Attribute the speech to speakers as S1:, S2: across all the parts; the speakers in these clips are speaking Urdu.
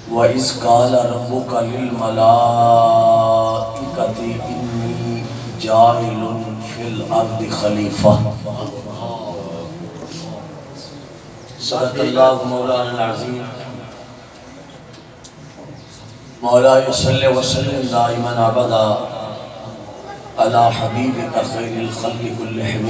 S1: وَإِذْ قَالَ رَبُّكَ لِلْمَلَائِكَةِ إِنِّي جَاعِلٌ فِي الْأَرْضِ خَلِيفَةً صدق اللہ مولانا العظیم مولا صلی وسلم دائما ابدا علی حبیبک خیر الخلق کلہم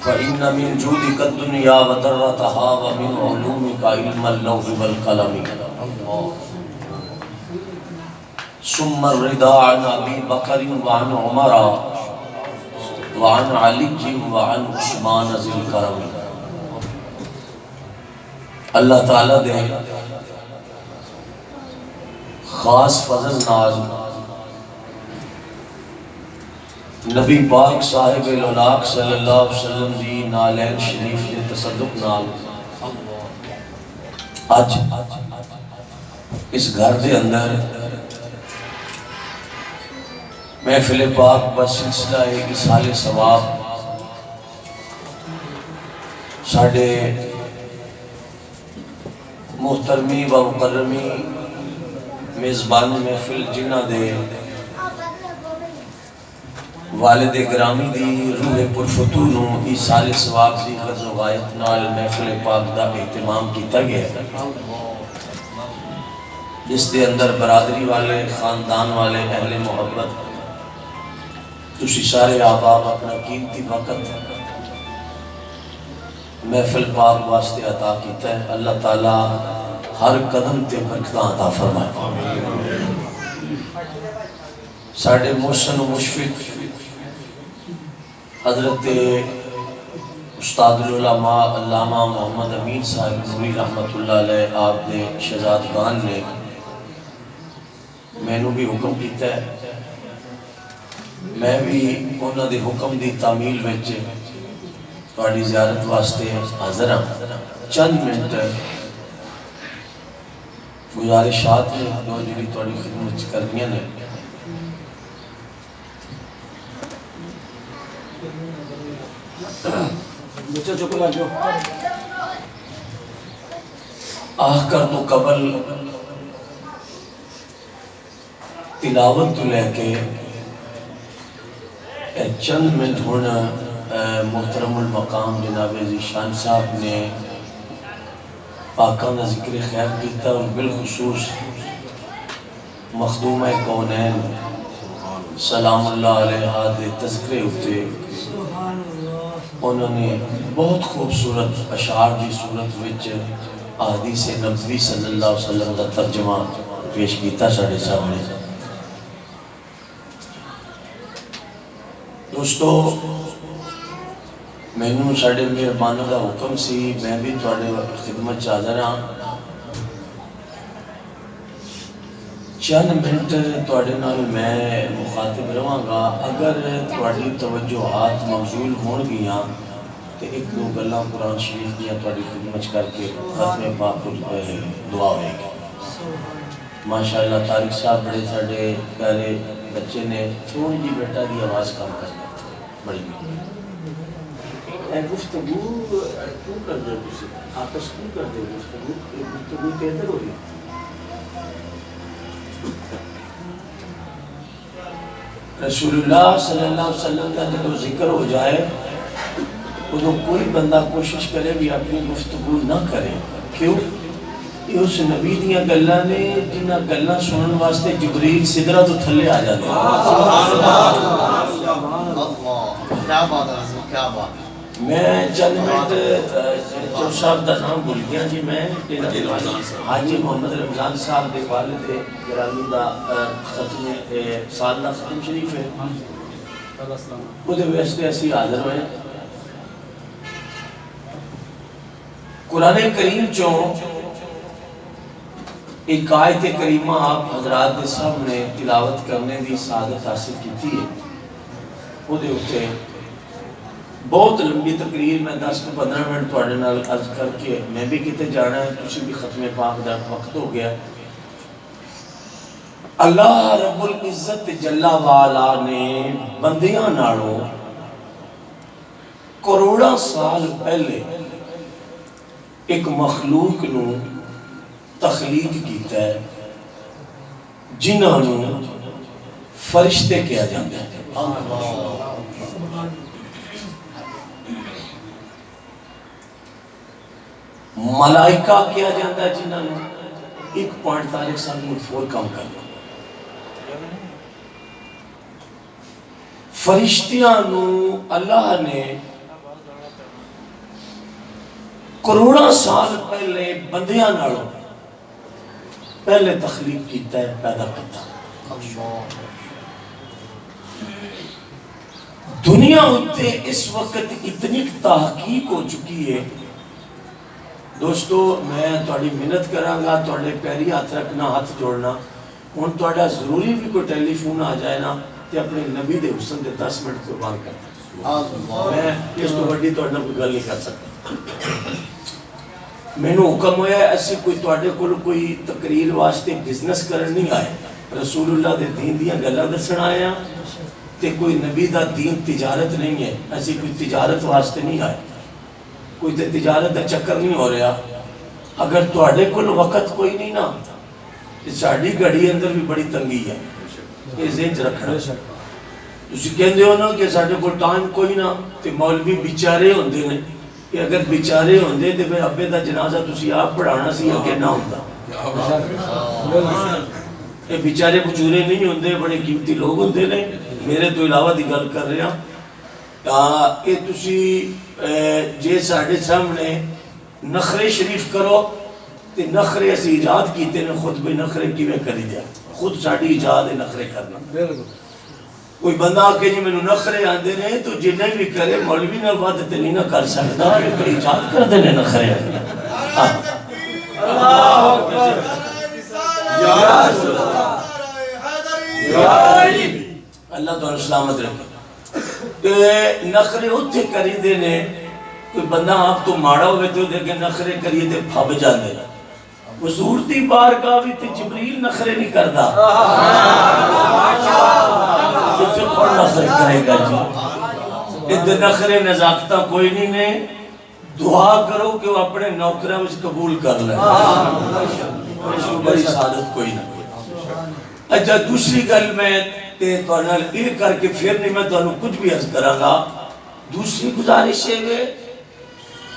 S1: فإن من جودك الدنيا وضرتها ومن علومك علم اللوح والقلم ثم الرضا عن أبي بكر وعن عمر وعن علي وعن عثمان ذي الكرم اللہ تعالیٰ دے خاص فضل نال نبی پاک صاحب الاولاق صلی اللہ علیہ وسلم دی نالین شریف دے تصدق نال آج اس گھر دے اندر محفل پاک بسلسلہ اصحال ثواب ساڑھے محترمی و مکرمی میزبان محفل جنہ دے والد گرامی دی روح پرفتونوں ایصال ثواب دی غرض و غایت نال محفل پاک دا اہتمام کیتا گیا جس دے اندر برادری والے خاندان والے اہل محبت تسی سارے آباب اپنا قیمتی وقت محفل پاک واسطے عطا کیتا ہے اللہ تعالیٰ ہر قدم تے برکتاں عطا فرمائے ساڑھے محسن و مشفق حضرت استاد العلماء علامہ محمد امین صاحب نوری رحمت اللہ علیہ آپ نے شہزادگان نے میں نے بھی حکم کیتا ہے میں بھی انہوں نے حکم دی تعمیل وچ تھوڑی زیارت واسطے حاضر ہوں چند منٹ گزارشات نے دو جڑی تھوڑی خدمت کرنیاں نے آہ کر تو قبل تلاوت تو لے کے چند منٹ ہونا محترم المقام جناب ذیشان صاحب نے پاکان دا ذکر خیر کیتا اور بالخصوص مخدوم کونین سلام اللہ علیہ دے تذکرے ہوتے انہوں نے بہت خوبصورت اشعار دی صورت وچ احادیث نبوی صلی اللہ علیہ وسلم دا ترجمہ پیش کیتا ساڑھے سامنے دوستو میں نے ساڑھے مہربانوں کا حکم سی میں بھی تھوڑے خدمت حاضر ہاں چند منٹ تھوڑے نال میں مخاطب رہاں گا اگر تھوڑی توجہات مبذول ہون گیاں تو ایک دو گلاں قرآن شریف دیا تھوڑی خدمت کر کے ختم پاک دعا ہوئے گی ماشاءاللہ طارق صاحب بڑے ساڑھے پیارے بچے نے تھوڑی جی بیٹا دی آواز کم کر دی بڑی گفتگو کیوں کر دے تسی آپس کیوں کر دے گفتگو کہتے ہو رہی رسول اللہ صلی اللہ علیہ وسلم کا جب ذکر ہو جائے تو کوئی بندہ کوشش کرے بھی اپنی گفتگو نہ کرے کیوں یہ اس نبی دیاں گلاں نے جنہ گلاں سنن واسطے جبریل سدرہ تو تھلے آ جاتے ہیں کیا بات ہے کیا بات میں چند منٹ چور صاحب دا نام بھول گیا جی میں حاجی محمد رمضان صاحب دے والد گرامی دا ختم سالہ ختم شریف ہے وہ دے ویسے ایسی حاضر ہوئے قرآن کریم چوں ایک آیت کریمہ آپ حضرات دے سامنے تلاوت کرنے دی سعادت حاصل کی ہے وہ دے اٹھے بہت لمبی تقریر میں 10-15 منٹ تھوڑے نال عرض کر کے میں بھی کتے جانا ہے تسی بھی ختم پاک دا وقت ہو گیا اللہ رب العزت جلہ والا نے بندیاں ناڑوں کروڑا سال پہلے ایک مخلوق نو تخلیق کیتا ہے جنہاں نوں فرشتے کیا جاندے ہیں. ملائکہ کیا جاندہ ہے جنہاں نوں ایک پوائنٹ طارق صاحب مدفور کم کرنا. فرشتیاں نو اللہ نے کروڑا سال پہلے بندیاں نالوں پہلے تخلیق کیتا ہے، پیدا کرتا. دنیا ہوتے اس وقت اتنی تحقیق ہو چکی ہے. دوستو میں تھوڑی محنت کراں گا، تھوڑے پیری ہاتھ رکھنا، ہاتھ جوڑنا. ہن تھوڑا ضروری بھی کوئی ٹیلی فون آ جائے نا کہ اپنے نبی دے حسن دے 10 منٹ قربان کرتا. میں اس تو بڑی تھوڑے کوئی گل نہیں کر سکتا. میں نے حکم ہویا ہے ایسی کوئی تھوڑے کو کوئی تقریر واسطے بزنس کرن نہیں آئے، رسول اللہ دے دین دیاں گلاں دسن آئے ہیں. تے کوئی نبی دا دین تجارت نہیں ہے، ایسی کوئی تجارت واسطے نہیں آئے، کوئی تے تجارت دا چکر نہیں ہو رہا. اگر تھوڑے کو وقت کوئی نہیں نا، ساڑی گھڑی اندر بھی بڑی تنگی ہے. یہ ذہن چ رکھنا. تسی کہندے ہو نا کہ ساڈے کول ٹائم کوئی نہ، تے مولوی بیچارے ہوندے نے کہ اگر بیچارے ہوندے تے پھر ابے دا جنازہ تسی آپ پڑھانا سی اگے نہ ہوندا. یہ بیچارے بچورے نہیں ہوندے، بڑے قیمتی لوگ ہوندے نے. میرے تو علاوہ دی گل کر رہے ہیں کہ تسی جے ساڈے سامنے نخرے شریف کرو تے نخرے اسی ایجاد کیتے نے. خود بھی نخرے کیویں کری دیا، خود ساڈی ایجاد ہے نخرے کرنا. کوئی بندہ آ کے جی میں نخرے آندے نے تو جنہیں بھی کرے مولوی نہ ود تے نہیں نہ کر سکتا، ایجاد کر دینے نخرے. اللہ تو سلامت رکھے. نخرے اتھے کری دینے. کوئی بندہ آپ تو ماڑا ہوئے تو دیکھے نخرے کریے تے پھب جاندے. حضور دی بارگاہ بھی تے جبریل نخرے نہیں کردا. پھر کون نخرے کرے گا جی؟ ادھر نخرے نزاکتہ کوئی نہیں نے. دعا کرو کہ وہ اپنے نوکرہ میں قبول کر لیں. بڑی سعادت کوئی نہ. اچھا دوسری گل میں تے توڑنا یہ کر کے پھر نہیں میں توڑنا کچھ بھی عرض کراں گا. دوسری گزارش ہے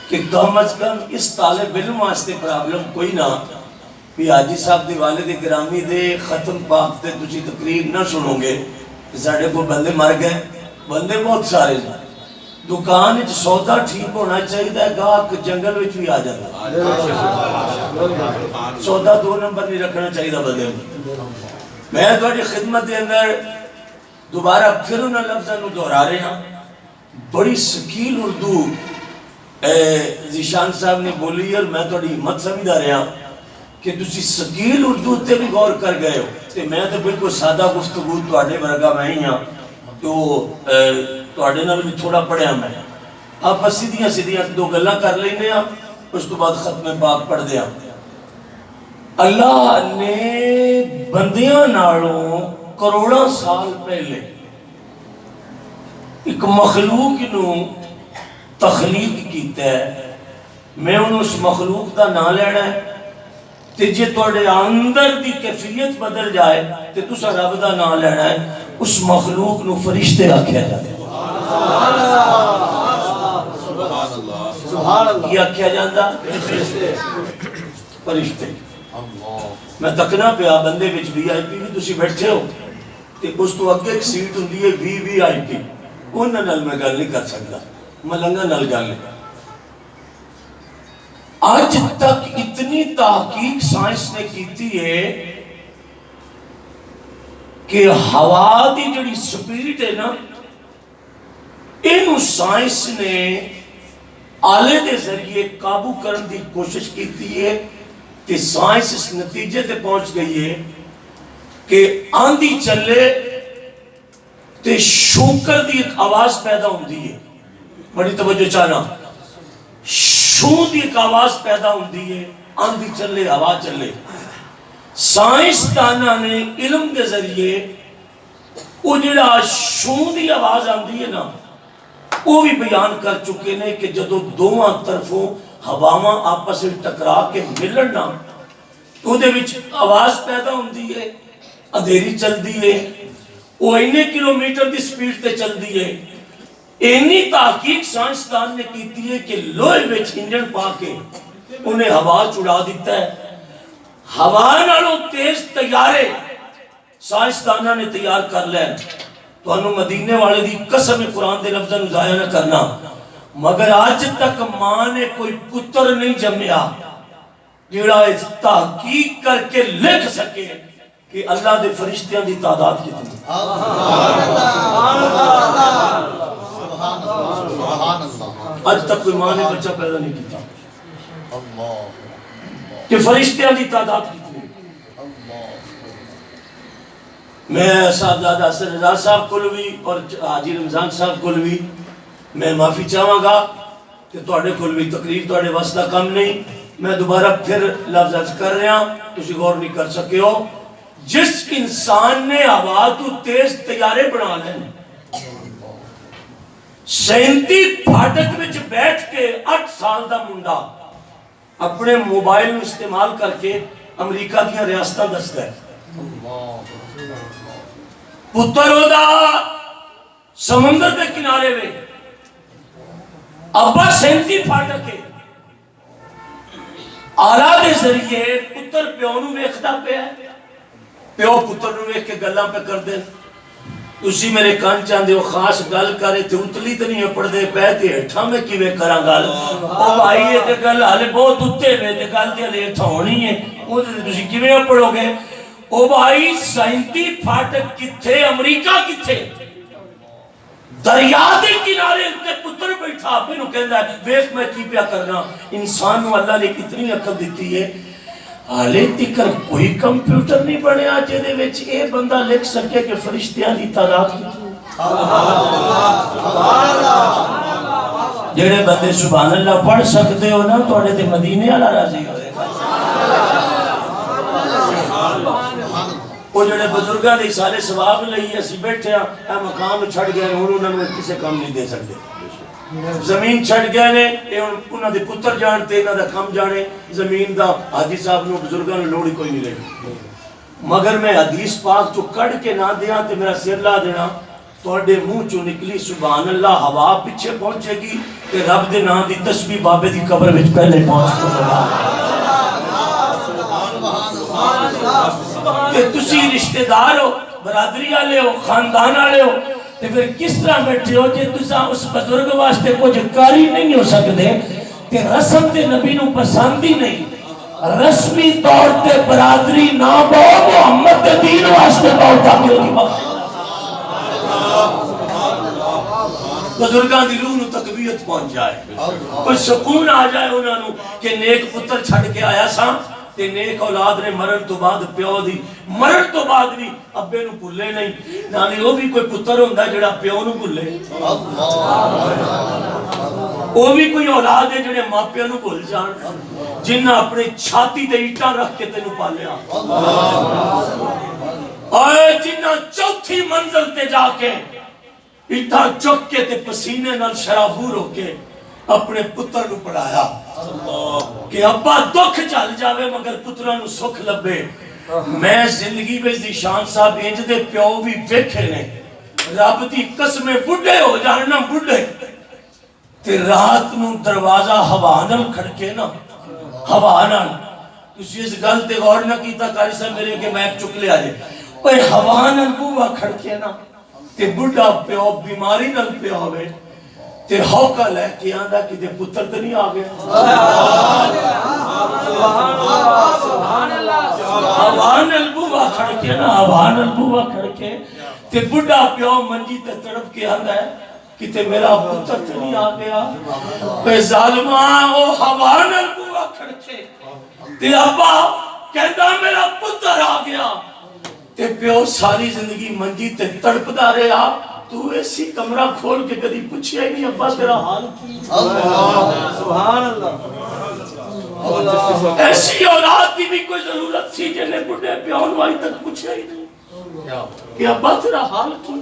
S1: کہ کم از کم اس طالب علم واسطے پرابلم کوئی نہ بھی حاجی صاحب دی والد گرامی دے ختم پاک تے تسی تقریر نہ سنو گے. ساڑھے کو بندے مر گئے، بندے بہت سارے ہیں. دکان وچ سودا ٹھیک ہونا چاہیے، گاہک جنگل وچ بھی آ جاتا. سودا 2 نمبر نہیں رکھنا چاہیے بندے. میں تھوڑی خدمت کے اندر دوبارہ پھر انہاں لفظاں نوں دہرا رہے ہیں. بڑی سکیل اردو ذیشان صاحب نے بولی اور میں تھوڑی ہمت سمجھدا رہا کہ تسی سکیل اردو تے بھی غور کر گئے ہو. تے میں تو بالکل سادہ گفتگو تواڈے ورگا میں ہی ہاں تو تواڈے نال بھی تھوڑا پڑھیا میں. آپ بس سیدھیاں سیدھیاں 2 گلاں کر لینے ہاں، اس تو بعد ختم پاک پڑھ دیا. اللہ نے بندیاں نالوں کروڑا سال پہلے ایک مخلوق نو تخلیق کیتا ہے. میں انہوں اس مخلوق دا نام لینا ہے تے جے توڑے اندر دی کیفیت بدل جائے تے تسا رب دا نام لینا ہے. اس مخلوق نو فرشتے آکھیا جاتا ہے. کی آکھیا جاتا؟ فرشتے. میں تکنا پیا بندے وچ وی آئی پی بھی تسی بیٹھے ہو تے اس تو اگے ایک سیٹ ہوندی ہے وی آئی پی. انہاں نال میں گل نہیں کر سکتا، ملنگا نال گل نہیں. آج تک اتنی تحقیق سائنس نے کیتی ہے کہ ہوا دی جڑی سپیرٹ ہے نا، انہوں سائنس نے آلے دے ذریعے قابو کرن دی کوشش کیتی ہے کہ سائنس اس نتیجے تے پہنچ گئی ہے کہ آندھی چلے تے شوکر دی ایک آواز پیدا ہوندی ہے. بڑی توجہ چاہنا. شوں دی ایک آواز پیدا ہوندی ہے، آندھی چلے ہوا چلے. سائنس دانہ نے علم دے ذریعے وہ جڑا شوں دی آواز آندھی ہے نا وہ بھی بیان کر چکے نے کہ جدو دوواں طرفوں ہواواں آپس میں ٹکرا کے ملنا
S2: ਉਹਦੇ ਵਿੱਚ ਆਵਾਜ਼ ਪੈਦਾ ਹੁੰਦੀ ਹੈ, ਅੰਧੇਰੀ ਚਲਦੀ ਹੈ, ਉਹ ਇੰਨੇ ਕਿਲੋਮੀਟਰ ਦੀ ਸਪੀਡ ਤੇ ਚਲਦੀ ਹੈ। ਇੰਨੀ ਤਹਿਕੀਕ ਸਾਇੰਸਦਾਨ ਨੇ ਕੀਤੀ ਹੈ ਕਿ ਲੋਹੇ ਵਿੱਚ ਇੰਜਣ ਪਾ ਕੇ ਉਹਨੇ ਹਵਾ ਚ ਉਡਾ ਦਿੱਤਾ ਹੈ। ਹਵਾ ਨਾਲੋਂ ਤੇਜ਼ ਤਯਾਰੇ ਸਾਇੰਸਦਾਨਾਂ ਨੇ ਤਿਆਰ ਕਰ ਲੈਣ। ਤੁਹਾਨੂੰ ਮਦੀਨੇ ਵਾਲੇ ਦੀ ਕਸਮ ਹੈ, ਕੁਰਾਨ ਦੇ ਲਫ਼ਜ਼ਾਂ ਨੂੰ ਜ਼ਾਇਆ ਨਾ ਕਰਨਾ, ਮਗਰ ਅੱਜ ਤੱਕ ਮਾਂ ਨੇ ਕੋਈ ਪੁੱਤਰ ਨਹੀਂ ਜੰਮਿਆ ਜਿਹੜਾ ਇਸ ਤਹਿਕੀਕ ਕਰਕੇ ਲਿਖ ਸਕੇ کہ اللہ دے فرشتیاں دی تعداد کتنی. آج تک کوئی ماں نے بچہ پیدا نہیں کیتا کہ فرشتیاں دی تعداد کتنی. میں صاحبزادہ حسن رضا صاحب کلوی اور حاجی رمضان صاحب کلوی میں معافی چاہوں گا کہ توڑے کلوی تقریر توڑے واسطہ کم نہیں. میں دوبارہ پھر لفظ عرض کر رہا ہوں، تسی غور نہیں کر سکے ہو. جس انسان نے ہوا تو تیز طیارے بنا لیں، 37 پھاٹک وچ بیٹھ کے 8 سال دا منڈا اپنے موبائل میں استعمال کر کے امریکہ دیا ریاستہ دستا ہے. پتر ہودا سمندر دے کنارے میں، ابا 37 پھاٹک ہے. آلہ دے ذریعے پتر پیو نو ویکھدا پیا ہے، پیو پتر نو ویکھ کے گلاں پہ کر دے. اسی میرے کان چاندے وہ خاص گل کرے تھے اتلی تو نہیں پڑھ دے پہ تے ہٹھا میں کیویں کراں گل. او بھائی یہ تے گل ہلے بہت اتے ہوئے تے گل تے ہلے ہٹھا ہونی ہے، او تے تسی کیویں پڑھو گے. او بھائی 37 پھاٹک کتھے، امریکہ کتھے، دریا دے کنارے تے پتر بیٹھا آپ نو کہندا ہے ویکھ میں کی پیا کرنا. انسان نو اللہ نے کتنی عقل دیتی ہے. حالے تکر کوئی کمپیوٹر نہیں بنیا جدے وچ اے بندہ لکھ سکے کہ فرشتیاں دی تعداد کتنی. جڑے بندے سبحان اللہ پڑھ سکتے ہو نا تواڈے تے مدینے والا راضی ہوئے. وہ جڑے بزرگاں دے سارے ثواب لئی اسی بیٹھے ہیں، اے مقام چھڑ گئے ہن انہاں نوں کسے کام نہیں دے سکتے. زمین چھڑ گئے نے انہاں دے پتر جانتے انہاں دا کم جانے. زمین دا حاجی صاحب نو بزرگاں نو لوڑ کوئی نہیں رہی. مگر میں حدیث پاک جو کڑھ کے نہ دیاں تے میرا سر لا دینا تواڈے منہ چوں نکلی سبحان اللہ ہوا پیچھے پہنچے گی تے رب دے نام دی تسبیح بابے دی قبر وچ پہلے پہنچ کہ تسی رشتہ دار ہو، برادری والے ہو، خاندان والے ہو، تے پھر کس طرح بیٹھے ہو جے تساں اس بزرگ واسطے کچھ کاری نہیں ہو سکتے تے رسم تے نبی نو پسند ہی نہیں. رسمی طور تے برادری نہ بہو محمد دے دین واسطے بہو تاکہ ہوتی وقت بزرگاں دی روح نو تقویت پہنچ جائے، کوئی سکون آ جائے انہاں نو کہ نیک پتر چھڑ کے آیا سا تے نیک اولاد نے مرن تو بعد پیو دی مرن تو بعد بھی ابے نو بھولے نہیں. نالی وہ بھی کوئی پتر ہوندا جڑا پیو نو بھولے، وہ بھی کوئی اولاد ہے جڑے ماپیاں نو بھول جان، جنہاں اپنے چھاتی تے اینٹاں رکھ کے تینوں پالیا، اور جنہاں چوتھی منزل تے جا کے اینٹاں چک کے تے پسینے نال شرابور ہو کے اپنے پتر نو پڑھایا کہ ابا دکھ چل جاوے مگر پترہ نو سکھ لبے. میں زندگی میں دی شان صاحب انج دے پیو بھی ویکھے نے، رب دی قسمیں بڈھے ہو جاننا بڈھے تے رات نو دروازہ ہوا نال کھڑکے نا، ہوا نال. تسی اس گل تے غور نہ کیتا قاری صاحب میرے کہ میں چک لے آجے اوے ہوا نال بوہا کھڑکے نا تے بڈھا پیو بیماری نال پیا ہوئے تے ہوکا لے کے آندا کہ دے پتر تے نہیں آگئے. آوان البوہ کھڑکے نا، آوان البوہ کھڑکے تے بڑھا پیو منجی تے تڑپ کے آندا ہے کہ تے میرا پتر تے نہیں آگیا. اے ظالمان او آوان البوہ کھڑکے تے ابا کہندا میرا پتر آگیا تے پیو ساری زندگی منجی تے تڑپ دا رہا. تو ایسی کمرہ کھول کے کدی پوچھیا ہی نہیں ابا تیرا حال کی. سبحان اللہ. ایسی اولاد کی بھی کوئی ضرورت تھی جنہیں بڑھے پیون وائی تک پوچھیا ہی نہیں کہ ابا تیرا حال کی،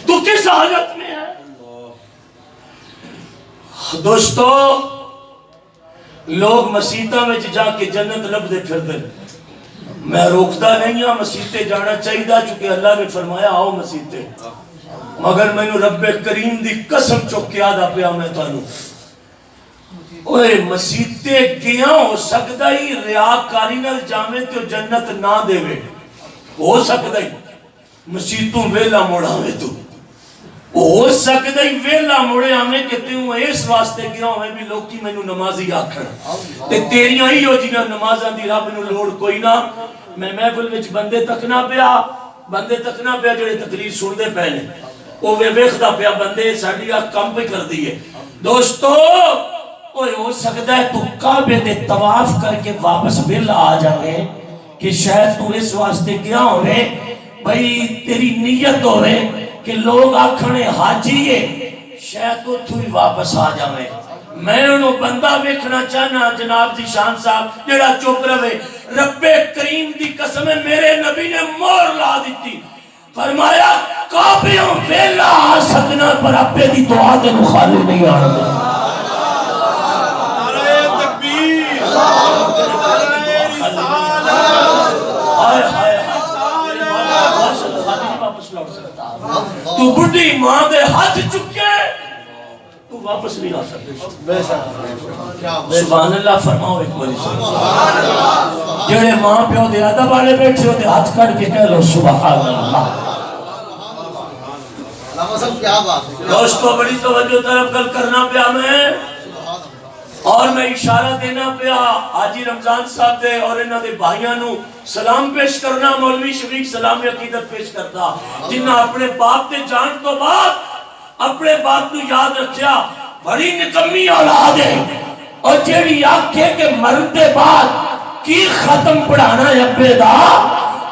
S2: تو کس حالت میں ہے. دوستو لوگ مسیتاں میں جا کے جنت لبدے پھر دے، میں روکتا نہیں ہوں مسیتے جانا چاہیے چونکہ اللہ نے فرمایا آؤ مسیتے، مگر میں نے رب کریم دی قسم چک کے آدھا پیا میں تانوں اوے مسیتے گیا ہو سکتا ہی ریاکاری نال جاویں تے جنت نہ دے ہو سکتا ہی مسیتوں ویلا موڑاویں تو ہو سکتا ہی ویلا موڑے آمیں کہ تیوں اس واسطے گیا ہوئے بھی لوگ کی میں نو نمازی آکھن تے تیریاں ہی ہو جنہاں نمازاں دی رب نو لوڑ کوئی نہ میں محفل وچ بندے تک نہ پیا جڑے تقریر سن دے پہلے وہ ویکھدا پیا بندے ساڈی کم پہ کر دیئے دوستو اوے ہو سکتا ہے تو کعبے دے طواف کر کے واپس ویلا آ جائے کہ شاید تو اس واسطے گیا ہوئے بھئی تیری نیت ہوئے کہ لوگ آکھنے حاجیے شاید تو ہی واپس آ جائے میں انہوں بندہ ویکھنا چاہنا جناب دی شان صاحب جڑا چپ رہے رب کریم دی قسم میرے نبی نے مور لا دیتی فرمایا کعبیوں ویلا آ سکنا پر اپنے دی دعا دے مخالی نہیں آ رہے تو بڑی ماں دے ہاتھ چکے تو واپس نہیں آ سکتے سبحان اللہ فرماؤ ایک باری جڑے ماں پیو دے ادب والے بیٹھے ہوتے ہاتھ کٹ کے کہہ لو سبحان اللہ دوستو بڑی توجہ طرف گل کرنا پیا میں اور میں اشارہ دینا پیا حاجی رمضان صاحب دے اور انہاں دے بھائیاں نو سلام پیش کرنا مولوی شفیق سلام عقیدت پیش کرتا جنہاں اپنے باپ دے جان تو بعد اپنے باپ نو یاد رکھیا بڑی نکمی اولاد ہے اور جیڑی آنکھیں کے مرتے بعد کی ختم پڑھانا ہے ابے دا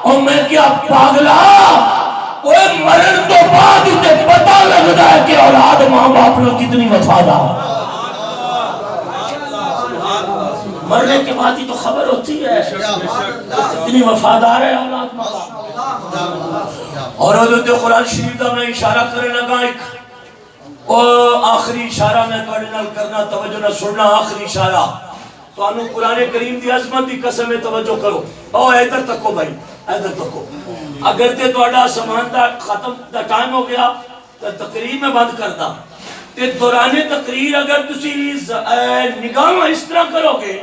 S2: اور میں کیا پاگلا وہ مرن تو بعد تے پتہ لگتا ہے کہ اولاد ماں باپ نو کتنی وفادار مرنے کے بعد ہی تو خبر ہوتی ہے اتنی وفادار ہے اولاد ماں اور حضرت قرآن شریف دا میں اشارہ کرنے لگا ایک آخری اشارہ میں توڑے نال کرنا توجہ نہ سننا آخری اشارہ تو انہوں قرآن کریم دی عظمت دی قسم میں توجہ کرو او ادھر تکو بھائی ادھر تکو اگر تے توڑا سامان دا ختم دا ٹائم ہو گیا تو تقریر میں بند کرتا تے دوران تقریر اگر تسی نگاہ اس طرح کرو گے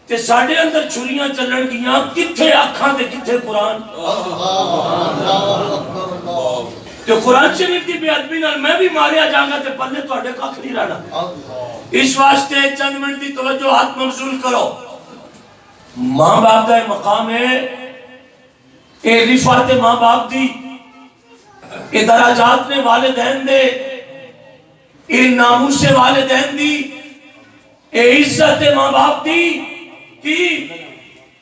S2: تے ساڑھے اندر چھریاں چلن گیاں کتھے اکھاں تے کتھے قرآن تے قرآن شریف دی بے ادبی نال میں بھی ماریا جاؤں گا تے پلے تو اڈے کاکھ نہیں رہنا اس واسطے چند منٹ دی توجہ ہاتھ مبذول کرو ماں باپ دا مقام ہے اے رفعت ماں باپ دی اے دراجات نے والدین دے اے ناموس والدین دی اے عزت ماں باپ دی کی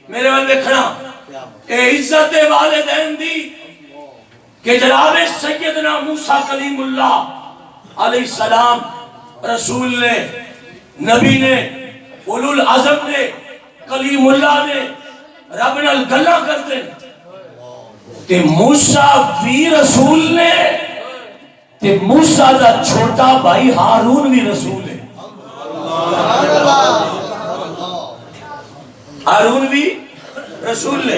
S2: میرے والے دیکھنا اے عزت والدین دی کہ جناب سیدنا موسیٰ کلیم اللہ علیہ السلام رسول نے نبی نے اولو العظم نے کلیم اللہ نے رب نال گلاں کرتے تے موسیٰ بھی رسول نے تے موسیٰ دا چھوٹا بھائی ہارون بھی رسول ہے ہارون بھی رسول نے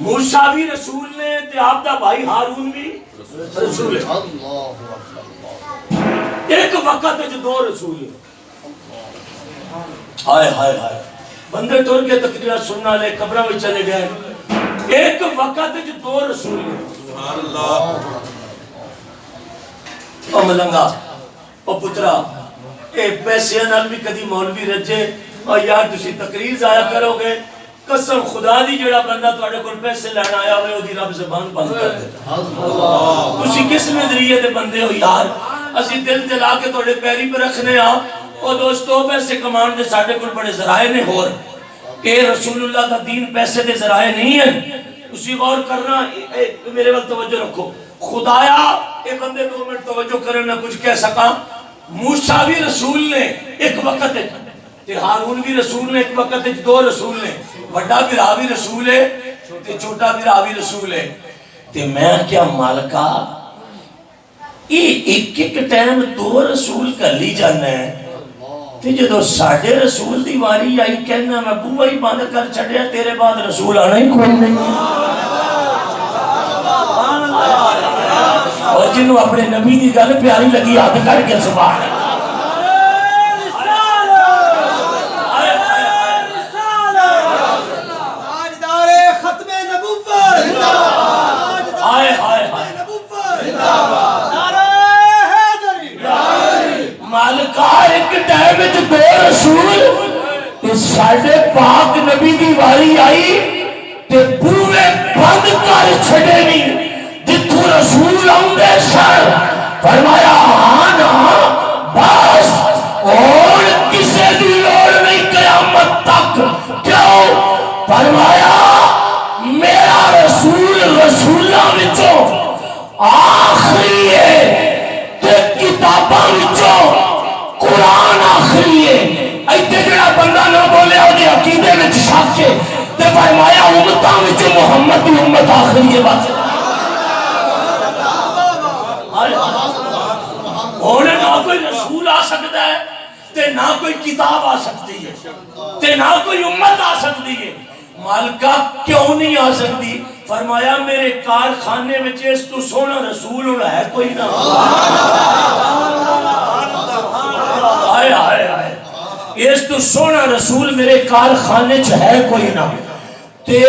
S2: موسیٰ بھی رسول نے تے آپ دا بھائی ہارون بھی رسول ہے ایک وقت ہے جو دو رسول ہیں ہائے ہائے ہائے بندے ٹور کے تقریرات سننا لے قبرہ میں چلے گئے ایک وقت ہے جو دو رسول ہیں او ملنگا او پترا اے پیسے نال بھی کدی مولوی رجے اور یار تسی تقریر ضائع کرو گے قسم خدا دی جڑا بندہ تواڈے کول پیسے لینا آیا ہوئے اودی رب زبان بند کر دیتا تسی کس نظریے دے بندے ہو یار اسی دل تے لا کے تواڈے پیری پہ رکھنے آ او دوستو پیسے کمان دے ساڈے کول بڑے ذرائع نے ہور اے رسول اللہ دا دین پیسے دے ذرائع نہیں ہیں اسی غور کرنا میرے وقت توجہ رکھو خدایا اے بندے 2 منٹ توجہ کرنے نہ کچھ کہہ سکا موسیٰ بھی رسول نے ایک وقت ہے تے ہارون بھی رسول نے ایک وقت ہے دو رسول نے بڑا بھی راوی رسول ہے تے چھوٹا بھی راوی رسول ہے تے میں کیا مالکا ایک ٹائم دو رسول کر لی جانا ہے تے جدو ساڈے رسول دی واری آئی کہنا میں بوہ ہی بند کر چھڑیا تیرے بعد رسول آنا ہی کوئی نہیں. اور جنہوں اپنے نبی دی گل پیاری لگی ہاتھ کر کے سبحان اللہ. مالکار ایک ٹائم وچ دو رسول ساڈے پاک نبی دی واری آئی تے بوئے بند کر چھڑے نہیں جتھوں رسول آؤندے سن فرمایا ہاں نا بس اور کسے دی لوڑ نہیں قیامت تک. کیوں؟ فرمایا میرا رسول رسولاں وچوں آخری ہے تے کتاباں وچوں قرآن آخری ہے. ایتھے جڑا بندہ نہ بولے او دے عقیدے وچ شک ہے تے فرمایا امتاں وچ محمد دی امت آخری ہے. بس ہن نہ کوئی رسول آ سکتا ہے تے نہ کوئی کتاب آ سکتی ہے تے نہ کوئی امت آ سکتی ہے. مالکہ کیوں نہیں آ سکتی؟ فرمایا میرے کارخانے وچ اس تو سونا رسول ہونا ہے کوئی نہ. آئے آئے آئے اس تو سونا رسول میرے کارخانے چ ہے کوئی نہ تے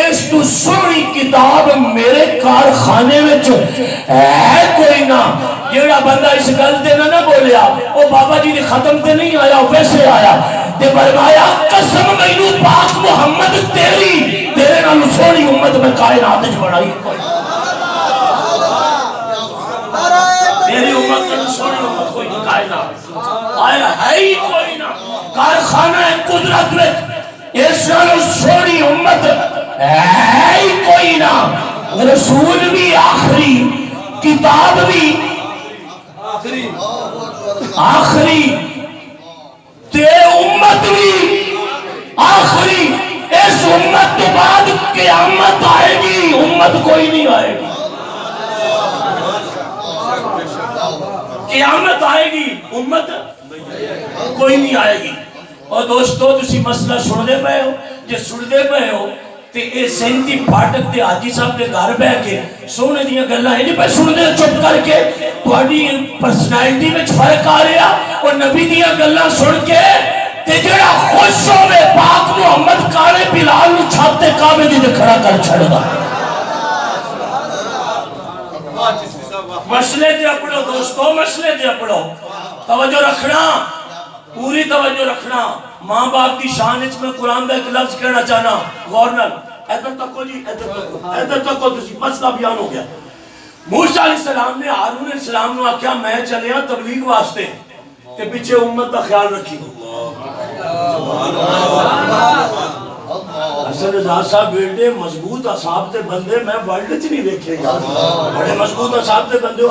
S2: اس تو سونی کتاب میرے کارخانے وچ ہے کوئی نہ. جیڑا بندہ اس گل تے نہ بولیا او بابا جی دی ختم تے نہیں آیا او ویسے آیا تے فرمایا قسم مینوں پاک محمد تیرے نال سونی امت میں کائنات وچ بنائی کوئی. تیری امت نال سونی امت کوئی کائنات آیا ہے ہی کوئی نہ. کارخانہ قدرت وچ اس نال سونی امت ہے ہی کوئی نہ. رسول بھی آخری کتاب بھی آخری تے امت بھی آخری. اس امت کے بعد قیامت آئے گی امت کوئی نہیں آئے گی. قیامت آئے گی امت کوئی نہیں آئے گی. اور دوستو تسی مسئلہ سن دے پئے ہو جے سن دے پئے ہو تے اے سینتی پھاٹک تے حاجی صاحب دے گھر بیٹھ کے سونے دیاں گلاں نہیں پہ سن دے چپ کر کے تہاڈی پرسنالٹی وچ فرق آ رہا اور نبی دیاں گلاں سن کے تے جڑا خوش ہوے پاک محمد کالے بلال نو چھت تے کعبے دی کھڑا کر چھڑدا. مسئلے تے اپڑو دوستو مسئلے تے اپڑو توجہ رکھنا پوری توجہ رکھنا. ماں باپ کی شان وچ میں قرآن دا ایک لفظ کہنا چاہنا غور نال ادھر تکو جی ادھر تکو تسی مسئلہ بیان ہو گیا. موسیٰ علیہ السلام نے ہارون علیہ السلام نے آکھیا میں چلیا تبلیغ واسطے تے پیچھے امت دا خیال رکھی. حسن رضا صاحب بیٹے مضبوط اصحاب تے بندے میں ورلڈ وچ نہیں دیکھے گا. بڑے مضبوط اصحاب تے بندے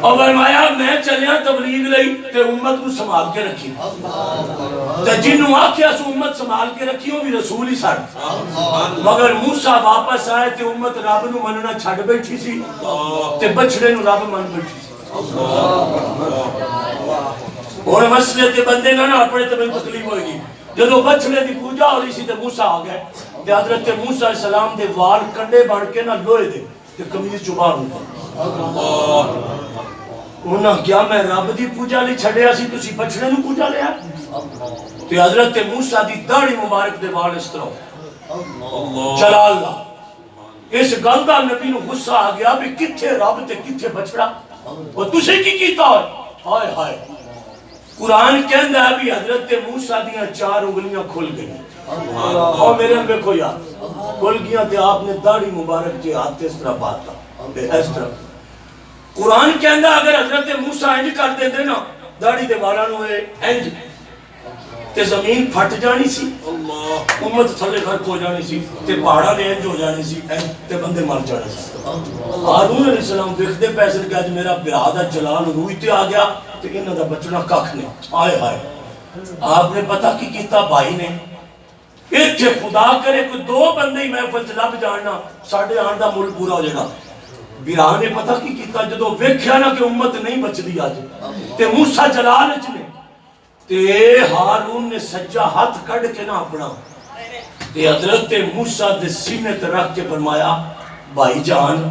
S2: اور فرمایا میں چلیا تبلیغ لئی تے امت کو سنبھال کے رکھی تے جنوں آکھیا سو امت سنبھال کے رکھی وہ بھی رسول ہی سن. مگر موسیٰ واپس آئے تے امت رب نو مننا چھڈ بیٹھی سی تے بچڑے نو رب من بیٹھی سی. اور مسئلے تے بندے نہ اپنے تے میں تکلیف ہوئے گی. جدو بچڑے دی پوجا ہو رہی سی تے موسیٰ آ گئے تے حضرت موسیٰ علیہ السلام دے وال کنڈے بن کے نہ لوہے دے تے قمیض چبا ہوئی. انہاں کیا میں رب دی پوجا لئی چھڈیا سی تسی بچڑے نو پوجا لیا. تے حضرت موسیٰ دی داڑھی مبارک دے وال اس طرح چلا اللہ. اس گل دا نبی نو غصہ آ گیا بھی کتھے رب تے کتھے بچڑا اور تسی کی کیتا ہے. ہائے ہائے قرآن کہندا ہے بھی حضرت موسیٰ دیاں 4 انگلیاں کھل گئی اور میرے ہم دیکھو یار کھل گیا تے آپ نے داڑھی مبارک کے ہاتھ اس طرح باتا اس طرح. قرآن کہندا اگر حضرت موسیٰ انج کر دے نا داڑھی دے والاں نو انج تے زمین پھٹ جانی سی امت تھلے گھرک ہو جانی سی تے پہاڑاں نے انج ہو جانی سی تے بندے مر جانے سی. ہارون علیہ السلام دیکھتے پیسے کہ اج میرا برا دا جلال روئی تے آ گیا تے انہاں دا بچنا ککھ نہیں. آئے ہائے آپ نے پتہ کی کیتا بھائی نے ایتھے خدا کرے کوئی 2 بندے ہی محفل چ لب جاننا ساڈے آن دا ملک پورا ہو جائے گا. برا نے پتہ کی کیتا جدو ویکھیا نا کہ امت نہیں بچدی اج تے موسیٰ جلال وچ نے تے ہارون نے سجا ہاتھ کڑ کے نہ اپنا تے حضرت موسیٰ دے سینے تے رکھ کے فرمایا بھائی جان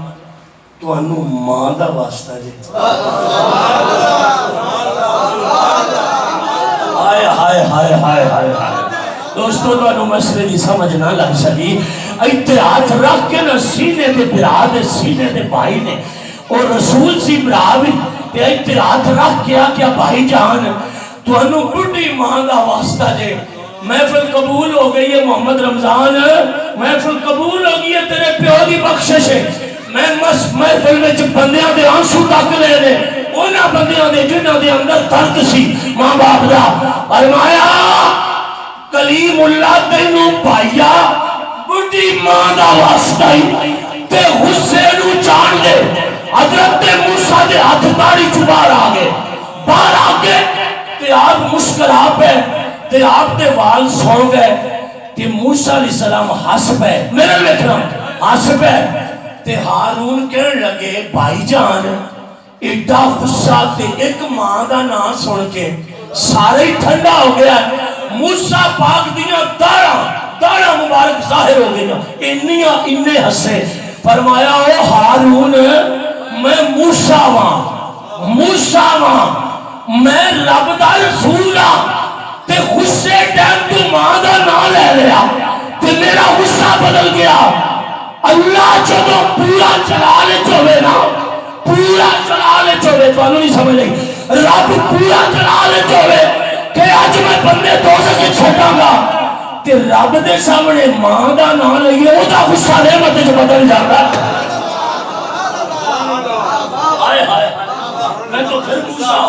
S2: تو انو ماں دا واسطہ جے ہائے ہائے ہائے ہائے ہائے دوستو تو انو مسئلے دی سمجھ نہ لگ سکی ایتے ہاتھ رکھ کے نہ سینے دے برا دے سینے دے بھائی نے اور رسول سی برا بھی تے ایتے ہاتھ رکھ کے آکیا بھائی جان تو انو بڑی ماں دا واسطہ جے محفل قبول ہو گئی ہے محمد رمضان محفل قبول ہو گئی ہے تیرے پیو دی بخشش ہے میں محفل میں بندیاں دے آنسو تک لے لے اونا بندیاں دے جنہ دے اندر درد سی ماں باپ دا فرمایا کلیم اللہ تینوں پائیا بڑی ماں دا واسطہ ہی تے غصے نو جان لے حضرت موسیٰ دے ہاتھ داڑھی چ باہر آگے تے آپ مسکرا پہ تے آپ دے وال سو گئے تے موسیٰ علیہ السلام ہس پہ میرے لکھنا ہس پہ تے ہارون کہنے لگے بھائی جان ایڈا غصہ تے ایک ماں دا نام سن کے سارے ٹھنڈا ہو گیا موسیٰ پاک دیاں داڑا مبارک ظاہر ہو گیا انہیں ہسے فرمایا او ہارون میں موسیٰ وہاں میں رب دا رسول تے غصے ٹائم تو ماں دا نام لے لیا تے میرا غصہ بدل گیا اللہ جدو پورا جلالے چوے نا پورا جلالے چوے تو انہوں نہیں سمجھ لئی رب پورا جلالے چوے کہ آج میں بندے دوسرے سے چھوٹا گا تے رب دے سامنے ماں دا نام لئیے وہ دا غصہ نعمت جو بدل جاتا آئے آئے میں تو پھر موسیٰ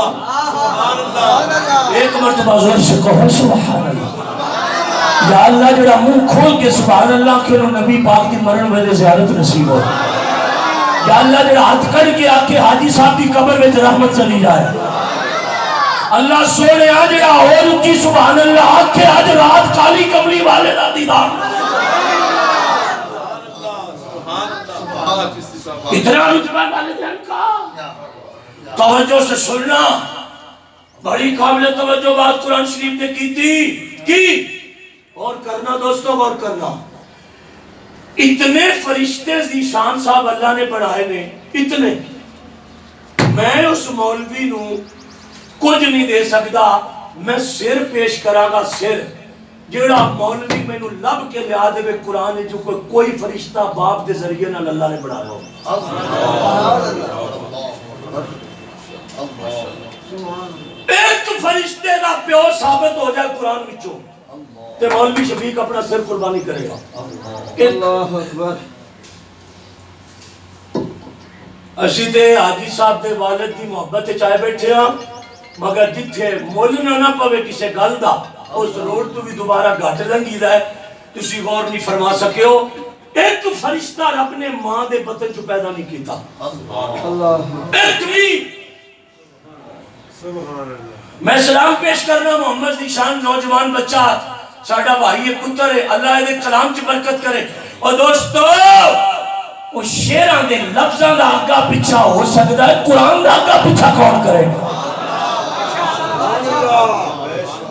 S2: ایک مرتبہ زور سے کہو سبحان اللہ یا اللہ جڑا منہ کھول کے سبحان اللہ کہ انہوں نبی پاک دی مرن ویلے زیارت نصیب ہو یا اللہ جڑا ہاتھ کر کے آکے حاجی صاحب دی قبر میں رحمت چلی جائے اللہ سونے آج جڑا اور کی سبحان اللہ آکے آج رات کالی کملی والے دا دیدار اتنا رتبہ والے دن کا توجہ سے سننا بڑی قابل توجہ بات قرآن شریف نے کی اور کرنا دوستوں اور کرنا اتنے فرشتے ذیشان صاحب اللہ نے بڑھائے نے اتنے میں اس مولوی نو کچھ نہیں دے سکتا میں سر پیش کرا گا سر جیڑا مولوی میں نو لب کے لیا دے قرآن جو کوئی فرشتہ باپ دے ذریعے نہ اللہ نے بڑھایا ایک فرشتے دا پیو ثابت ہو جائے قرآن وچوں تے مولوی شفیق اپنا سر قربانی کرے گا اللہ اکبر اسی تے حاجی صاحب دے والد دی محبت چاہے بیٹھے ہاں مگر جتھے مولنا نہ پوے کسے گل دا اس روڈ تو بھی دوبارہ گھٹ لنگی دا ہے تسی غور نہیں فرما سکے ہو ایک فرشتہ رب نے ماں دے بطن چو پیدا نہیں کیتا ایک بھی میں سلام پیش کرنا محمد ذیشان نوجوان بچہ ساڑھا بھائی پتر ہے اللہ دے کلام چ برکت کرے اور دوستو وہ شیران دے لفظاں دا آگا پیچھا ہو سکتا ہے قرآن دا آگا پیچھا کون کرے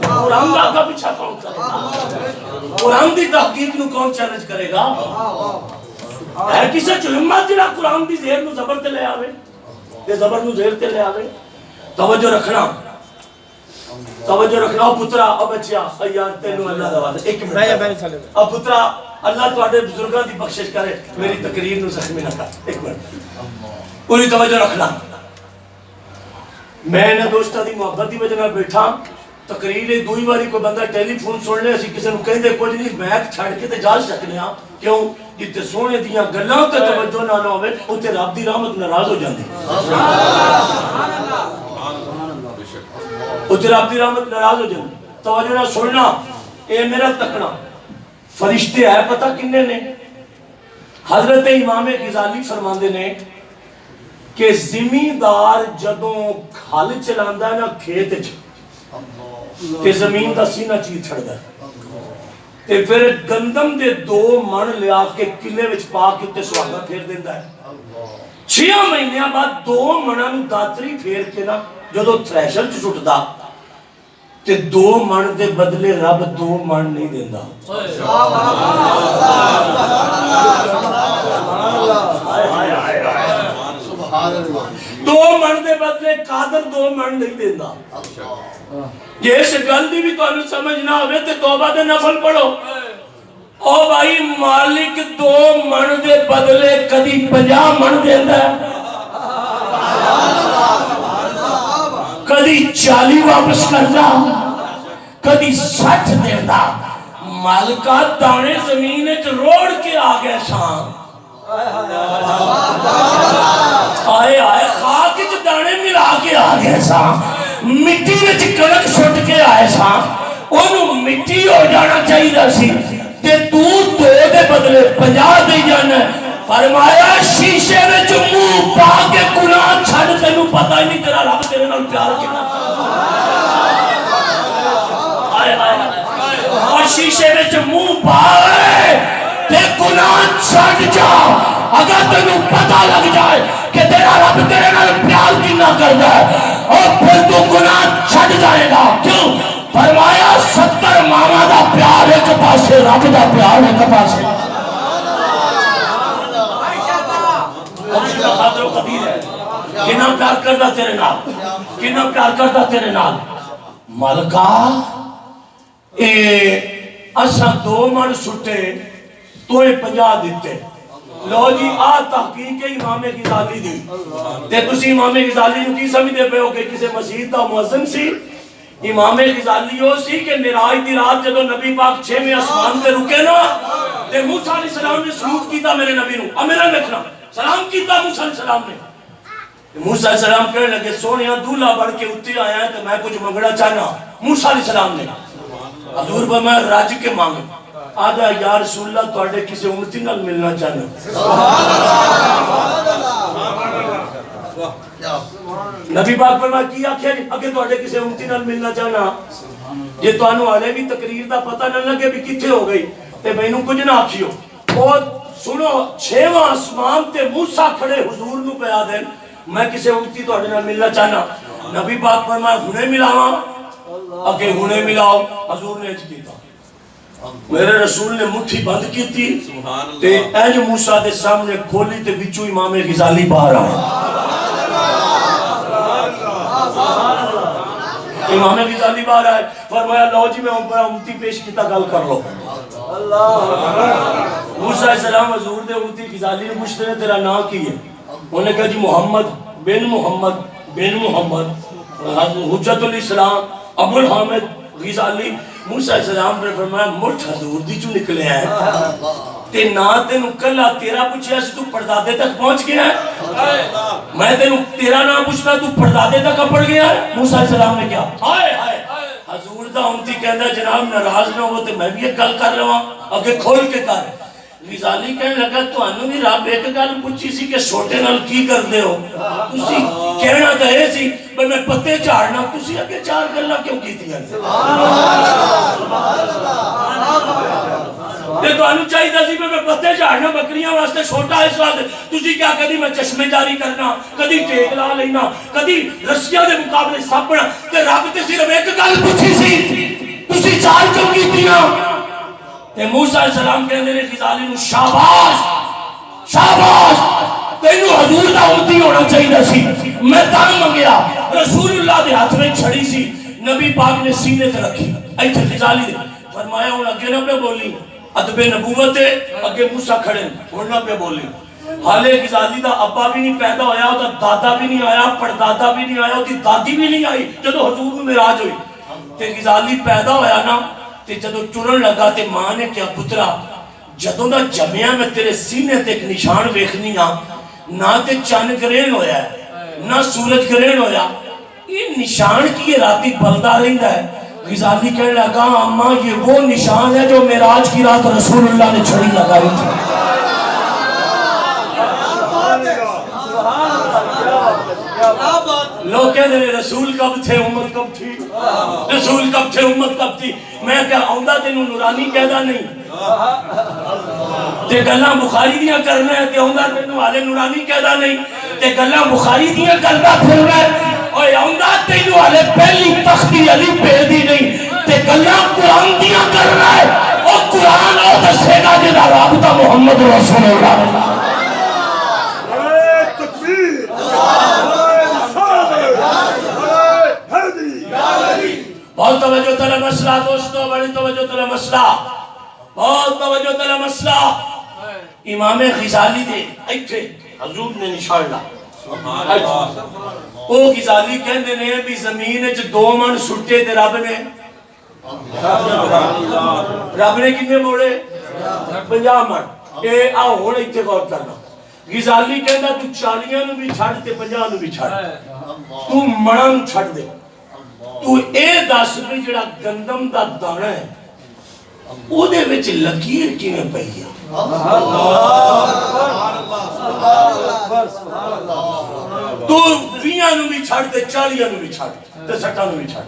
S2: قرآن دا آگا پیچھا کون کرے گا قرآن دی تحقیق نو کون چیلنج کرے گا ہے کسے جو ہمت جڑا قرآن دی زہر نو زبر تے لے آوے تے زبر نو زہر تے لے آوے توجہ رکھنا او پترا او بچیا یار تینوں اللہ دا وعدہ ایک منٹ او پترا اللہ تواڈے بزرگاں دی بخشش کرے میری تقریر نو زخمی نہ کر ایک منٹ پوری توجہ رکھنا میں نہ دوستاں دی محبت دی وجہ نال بیٹھا تقریر دوئی واری کوئی بندہ ٹیلی فون سن لے اسی کسی نو کہندے کچھ نہیں میک چھڑ کے تے جا سکنے ہاں کیوں جتے سونے دیاں گلاں تے توجہ نہ ہوے اوتے رب دی رحمت ناراض ہو جاندی اوتے رب دی رحمت ناراض ہو جاندی توجہ نہ سننا اے میرا تکنا فرشتے ہے پتہ کنے نے حضرت امام غزالی فرماندے نے کہ زمیندار جدوں کھل چلاندا ہے نا کھیت وچ تے زمین دا سینہ چیر چھڑدا ہے تے پھر گندم دے 2 من لیا کے کلے وچ پا کے تے سواگا پھیر دیندا ہے 6 مہینے بعد 2 مناں نوں داتری پھیر کے نا جدوں تھریشر چ سٹدا تے 2 من دے بدلے رب 2 من نہیں دیندہ. 2 من دے بدلے قادر 2 من نہیں دیندہ. جس گل دی بھی تانوں سمجھ نہ آوے تے توبہ دے نفل پڑھو. او بھائی مالک 2 من دے بدلے کدی 50 من دیندا ہے، کدی 40 واپس کردا، کدی 60 دیندا. مالکہ دانے زمین وچ روڑ کے آ گئے ساں، آئے آئے خاک وچ دانے ملا کے آ گئے ساں، مٹی وچ کنک سٹ کے آئے ساں. اونوں مٹی ہو جانا چاہیے سی تے تو 2 دے بدلے 50 دے جانا. فرمایا شیشے وچ منہ پا کے گناہ چھڈ، تینوں پتہ ہی نہیں تیرا رب تیرے نال پیار کتنا. اور شیشے وچ منہ پائے تے گناہ چھڈ جا. اگر تینوں پتہ لگ جائے کہ تیرا رب تیرے نال پیار کتنا کردا ہے اور پھر تو گناہ چھڈ جائے گا. کیوں؟ فرمایا 70 ماما دا پیار ایک پاسے، رب دا پیار ایک پاسے. کنا پیار کردا تیرے نال، کنا پیار کردا تیرے نال. مالکا اے اساں 2 من سٹے توے 50 دیتے. لو جی آ تحقیق امام غزالی دی تے تسی امام غزالی نو کی سمجھدے پے ہو کہ کسے مسجد دا مؤذن سی؟ امام غزالی ہو سی کہ معراج دی رات جدو نبی پاک 6ویں آسمان تے رکے نا تے موسیٰ علیہ السلام نے سلوٹ کیتا میرے نبی نو. امیرا دیکھنا سلام کیتا موسیٰ علیہ السلام نے. موسیٰ علیہ السلام کہنے لگے سونیاں دولہ بڑھ کے اتے آیا ہے تو میں کچھ منگڑا چاہنا. موسیٰ علیہ السلام نے حضور پر میں راج کے مانگ آجا یا رسول اللہ تو آڑے کسی امتی نال ملنا چاہنا. نبی پاک پر میں کیا کیا اگے تو آڑے کسی امتی نال ملنا چاہنا. یہ تو آنو آلے بھی تقریر دا پتہ نہ لگے بھی کتھے ہو گئی تے بینوں کچھ نہ آکھیو. اور سنو 6واں آسمان تے موسیٰ کھڑے حضور نو پہ آدھیں میں کسی امتی تو آڑے نال ملنا چاہنا. نبی پاک پر میں ہنے ملاواں اگے ہنے ملاؤ. حضور نے اچھ کیتا. میرے رسول نے مٹھی بند کی تھی تے اینج موسیٰ دے سامنے کھولی تے بچو امام غزالی باہر آئے. امام غزالی باہر آئے فرمایا لو جی میں امتی پیش کیتا گل کر لو. موسیٰ علیہ السلام حضور دے امتی غزالی نے پوچھتے ہیں تیرا نام کی ہے؟ انہوں نے کہا جی محمد بن محمد بن محمد حجت الاسلام ابو الحامد غزالی. موسیٰ علیہ السلام نے فرمایا مٹھ حضور دی جو نکلے ہیں تے نا تینوں کلا تیرا پوچھیا سے تو پردادے تک پہنچ گیا ہے. میں تینوں تیرا نام پوچھنا تو پردادے تک پڑ گیا ہے. موسیٰ علیہ السلام نے کیا ہائے ہائے حضور دا امتی کہندا جناب ناراض نہ ہو تے میں بھی ایک گل کر لواں اگے کھول کے کر. غزالی کہنے لگا تانوں بھی رب ایک گل پوچھی سی کہ چھوٹے نال کی کردے ہو؟ تسی کہنا تے اے سی بھئی میں پتے جھاڑنا تسی اگے 4 گلاں کیوں کیتیاں؟ تے تانوں چاہیے سی میں پتے جھاڑنا بکریاں واسطے چھوٹا اس وقت تسی کیا کدی میں چشمے جاری کرنا کدی ٹیک لا لینا کدی رسیاں دے مقابلے ساپنا تے رب تے صرف ایک گل پوچھی سی تسی 4 کیوں کیتیاں؟ تے موسیٰ علیہ السلام کہنے نے غزالی نو شاباش شاباش تینوں حضور دا امتی ہونا چاہیے سی. میں تاں منگیا رسول اللہ دے ہاتھ میں چھڑی سی نبی پاک نے سینے تے رکھی ایتھے غزالی دے فرمایا ہن اگے نہ پہ بولی ادب نبوت ہے اگے موسیٰ کھڑے ہن نہ پہ بولی. حالے غزالی دا ابا بھی نہیں پیدا ہویا او دا دادا بھی نہیں آیا پردادا بھی نہیں آیا او دی دادی بھی نہیں آئی جدو حضور نو معراج ہوئی تے غزالی پیدا ہویا نا تے جدو ٹرن لگا تے ماں نے کیا پترا جدو دا جمعہ میں تیرے سینے تے ایک نشان ویکھنی ہاں نہ تے چند گرہن ہویا ہے نہ سورج گرہن ہویا یہ نشان کی یہ راتی بلدہ رہندا ہے. غزالی کہنے لگا اماں یہ وہ نشان ہے جو معراج کی رات رسول اللہ نے چھڑی لگائی تھی. لوگ کہنے لئے رسول کب تھے امت کب تھی رسول کب تھے امت کب تھی. میں کہا آؤندہ تینوں نورانی کہدا نہیں تے گلاں بخاری دیاں کرنا ہے تے آؤندہ تینوں آلے نورانی کہدا نہیں تے گلاں بخاری دیاں کردا پھرنا ہے اوے آندا تینوں ہلے پہلی تختی علی بھیج دی نہیں تے گلاں قرآن دیاں کر رہا ہے او قرآن او دسے گا جدا رابطہ محمد رسول اللہ بہت توجہ تیرا مسئلہ دوستو بڑی توجہ تیرا مسئلہ بہت توجہ تیرا مسئلہ امام غزالی دے ایتھے حضور نے نشانہ او غزالی کہندے نے بھی زمین وچ 2 من سٹے تے رب نے کنے موڑے 50 من اے آ ہن ایتھے غور کرنا غزالی کہندا تو 40 نوں بھی چھڈ تے 50 نوں بھی چھڈ تو مڑاں نوں چھڈ دے تو اے دس بھی جڑا گندم دا دانا ہے او دے وچ لکیر کیویں پئی ہے تو 20 نوں بھی چھڈ تے 40 نوں بھی چھڈ تے 60 نوں بھی چھڈ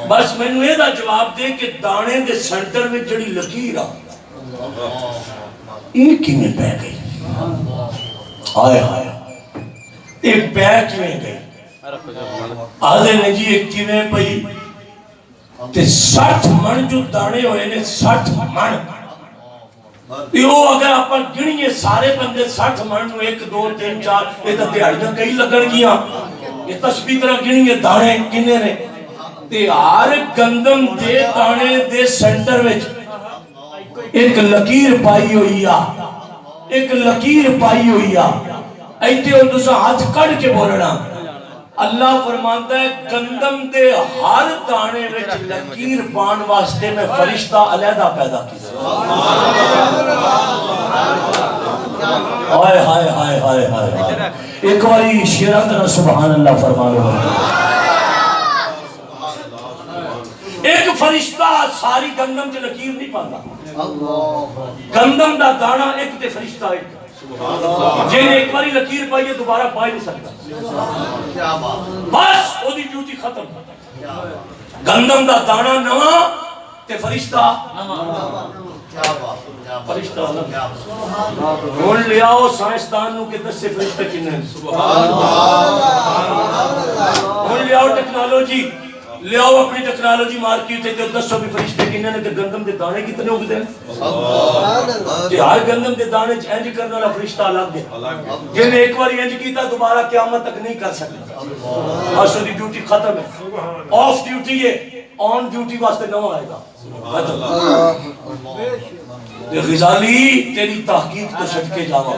S2: بس مینوں اے دا جواب دے کہ دانے دے سینٹر وچ جڑی لکیر آ اے کیویں پے گئی ہائے ہائے اے پے کیویں گئی آدھے نے جی ایک کیویں پئی تے 60 من جو دانے ہوئے نے 60 من یہ اگر آپ گنیے سارے بندے 60 من 1 2 3 4 یہ تو دیہڑیاں کئی لگن گیا یہ تشبیہ طرح گنیے دانے کنے نے تے ہر گندم دے دانے دے سینٹر وچ ایک لکیر پائی ہوئی آ ایک لکیر پائی ہوئی آ ایتے ہو تسا ہاتھ کڑ کے بولنا اللہ فرمانتا ہے گندم دے ہر دانے وچ لکیر پان واسطے میں فرشتہ علیحدہ پیدا کیا ہائے ہائے ہائے ہائے ہائے ایک باری شیران طرح سبحان اللہ فرمانو ایک فرشتہ ساری گندم چ لکیر نہیں پاندا گندم دا دانا ایک تے فرشتہ ایک جن ایک باری لکیر پائیے دوبارہ پائی نہیں سکتا بس وہ دی ڈیوٹی ختم گندم دا دانا نواں تے فرشتہ ہن لے آؤ سائنسدان نو کہ دسے فرشتے کنے ہن لے آؤ ٹیکنالوجی لے آؤ اپنی ٹیکنالوجی مارکیٹ تے دسو بھی فرشتے کنے نے تے گندم دے دانے کتنے اگدے ہیں تے ہر گندم دے دانے چ انج کرنے والا فرشتہ الگ ہے جن ایک بار انج کیتا دوبارہ قیامت تک نہیں کر سکتا بس دی ڈیوٹی ختم ہے آف ڈیوٹی ہے آن ڈیوٹی واسطے نہ آئے گا غزالی تیری تحقیق تو صدقے جاواں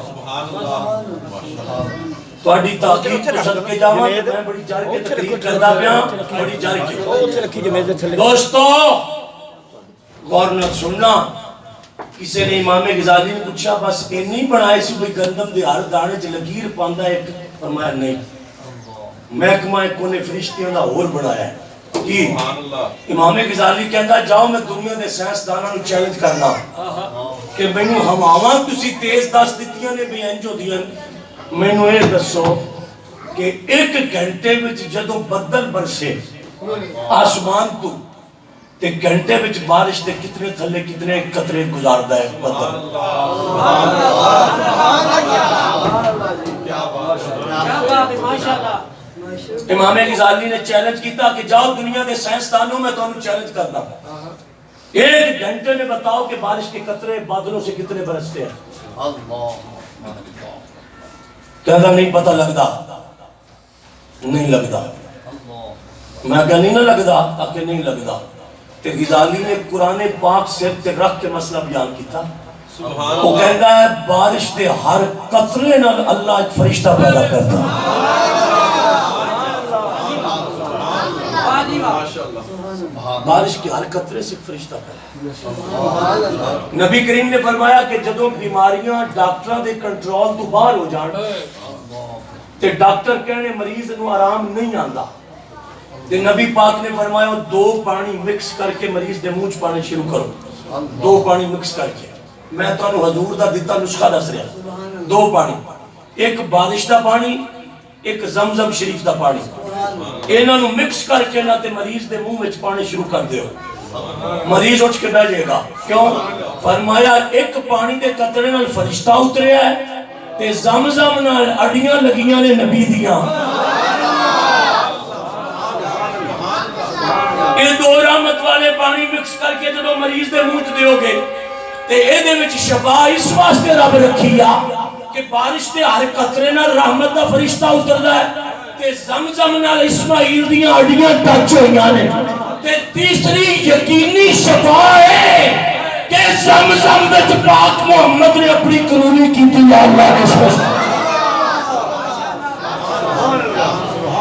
S2: تواڈی تحقیق تو صدقے جاواں میں بڑی جار کے تقریر کردا پیاں بڑی جار کے دوستو غور نال سننا کسی نے امام غزالی نے پوچھا بس اینی بنائے سی کوئی گندم دے ہر دانے چ لکیر پاندا ایک فرمایا نہیں محکمہ کونے فرشتیاں دا ہور بنایا ہے کی امام غزالی کہندا جاؤ میں دنیا دے سائنسداناں نوں چیلنج کرنا کہ مینوں ہواواں تسی تیز دس دتیاں نے بھی انج ہوندیاں مینوں اے دسو کہ 1 گھنٹے وچ جدوں بدل برسے آسمان تو تے گھنٹے وچ بارش دے کتنے تھلے کتنے قطرے گزاردا ہے بدل امام غزالی نے چیلنج کیتا کہ جاؤ دنیا دے سائنسدانوں میں تانوں چیلنج کرتا 1 گھنٹے میں بتاؤ کہ بارش کے قطرے بادلوں سے کتنے برستے ہیں کہتا نہیں پتہ لگتا نہیں لگتا میں کہا نہیں نہ لگتا تاکہ نہیں لگتا کہ غزالی نے قرآن پاک سے رکھ کے مسئلہ بیان کیتا وہ کہتا ہے بارش دے ہر قطرے نال اللہ ایک فرشتہ پیدا کرتا بارش کے ہر قطرے سے فرشتہ پیدا نبی کریم نے فرمایا کہ جدوں بیماریاں ڈاکٹراں دے کنٹرول تو باہر ہو جان تے ڈاکٹر کہنے مریض نو آرام نہیں آندا تے نبی پاک نے فرمایا 2 پانی مکس کر کے مریض دے منہ چ پانی شروع کرو 2 پانی مکس کر کے میں تانوں حضور دا دتا نسخہ دس رہا 2 پانی ایک بارش دا پانی ایک زمزم شریف دا پانی انہاں نوں مکس کر کے نہ تے مریض دے منہ وچ پانی شروع کر دیو مریض اٹھ کے بیٹھ جائے گا کیوں فرمایا ایک پانی دے قطرے نال فرشتہ اتریا ہے تے زمزم نال اڈیاں لگیاں نے نبی دیاں یہ دو رحمت والے پانی مکس کر کے جدو مریض دے منہ دیو گے تے اے دے وچ شفا اس واسطے رب رکھی آ کہ بارش دے ہر قطرے نال رحمت دا فرشتہ اتردا ہے تے زمزم نال اسماعیل دیاں ہڈیاں ٹچ ہوئیاں نے تے تیسری یقینی شفا ہے کہ زمزم وچ پاک محمد نے اپنی قربانی کی تھی یا اللہ نے سبحان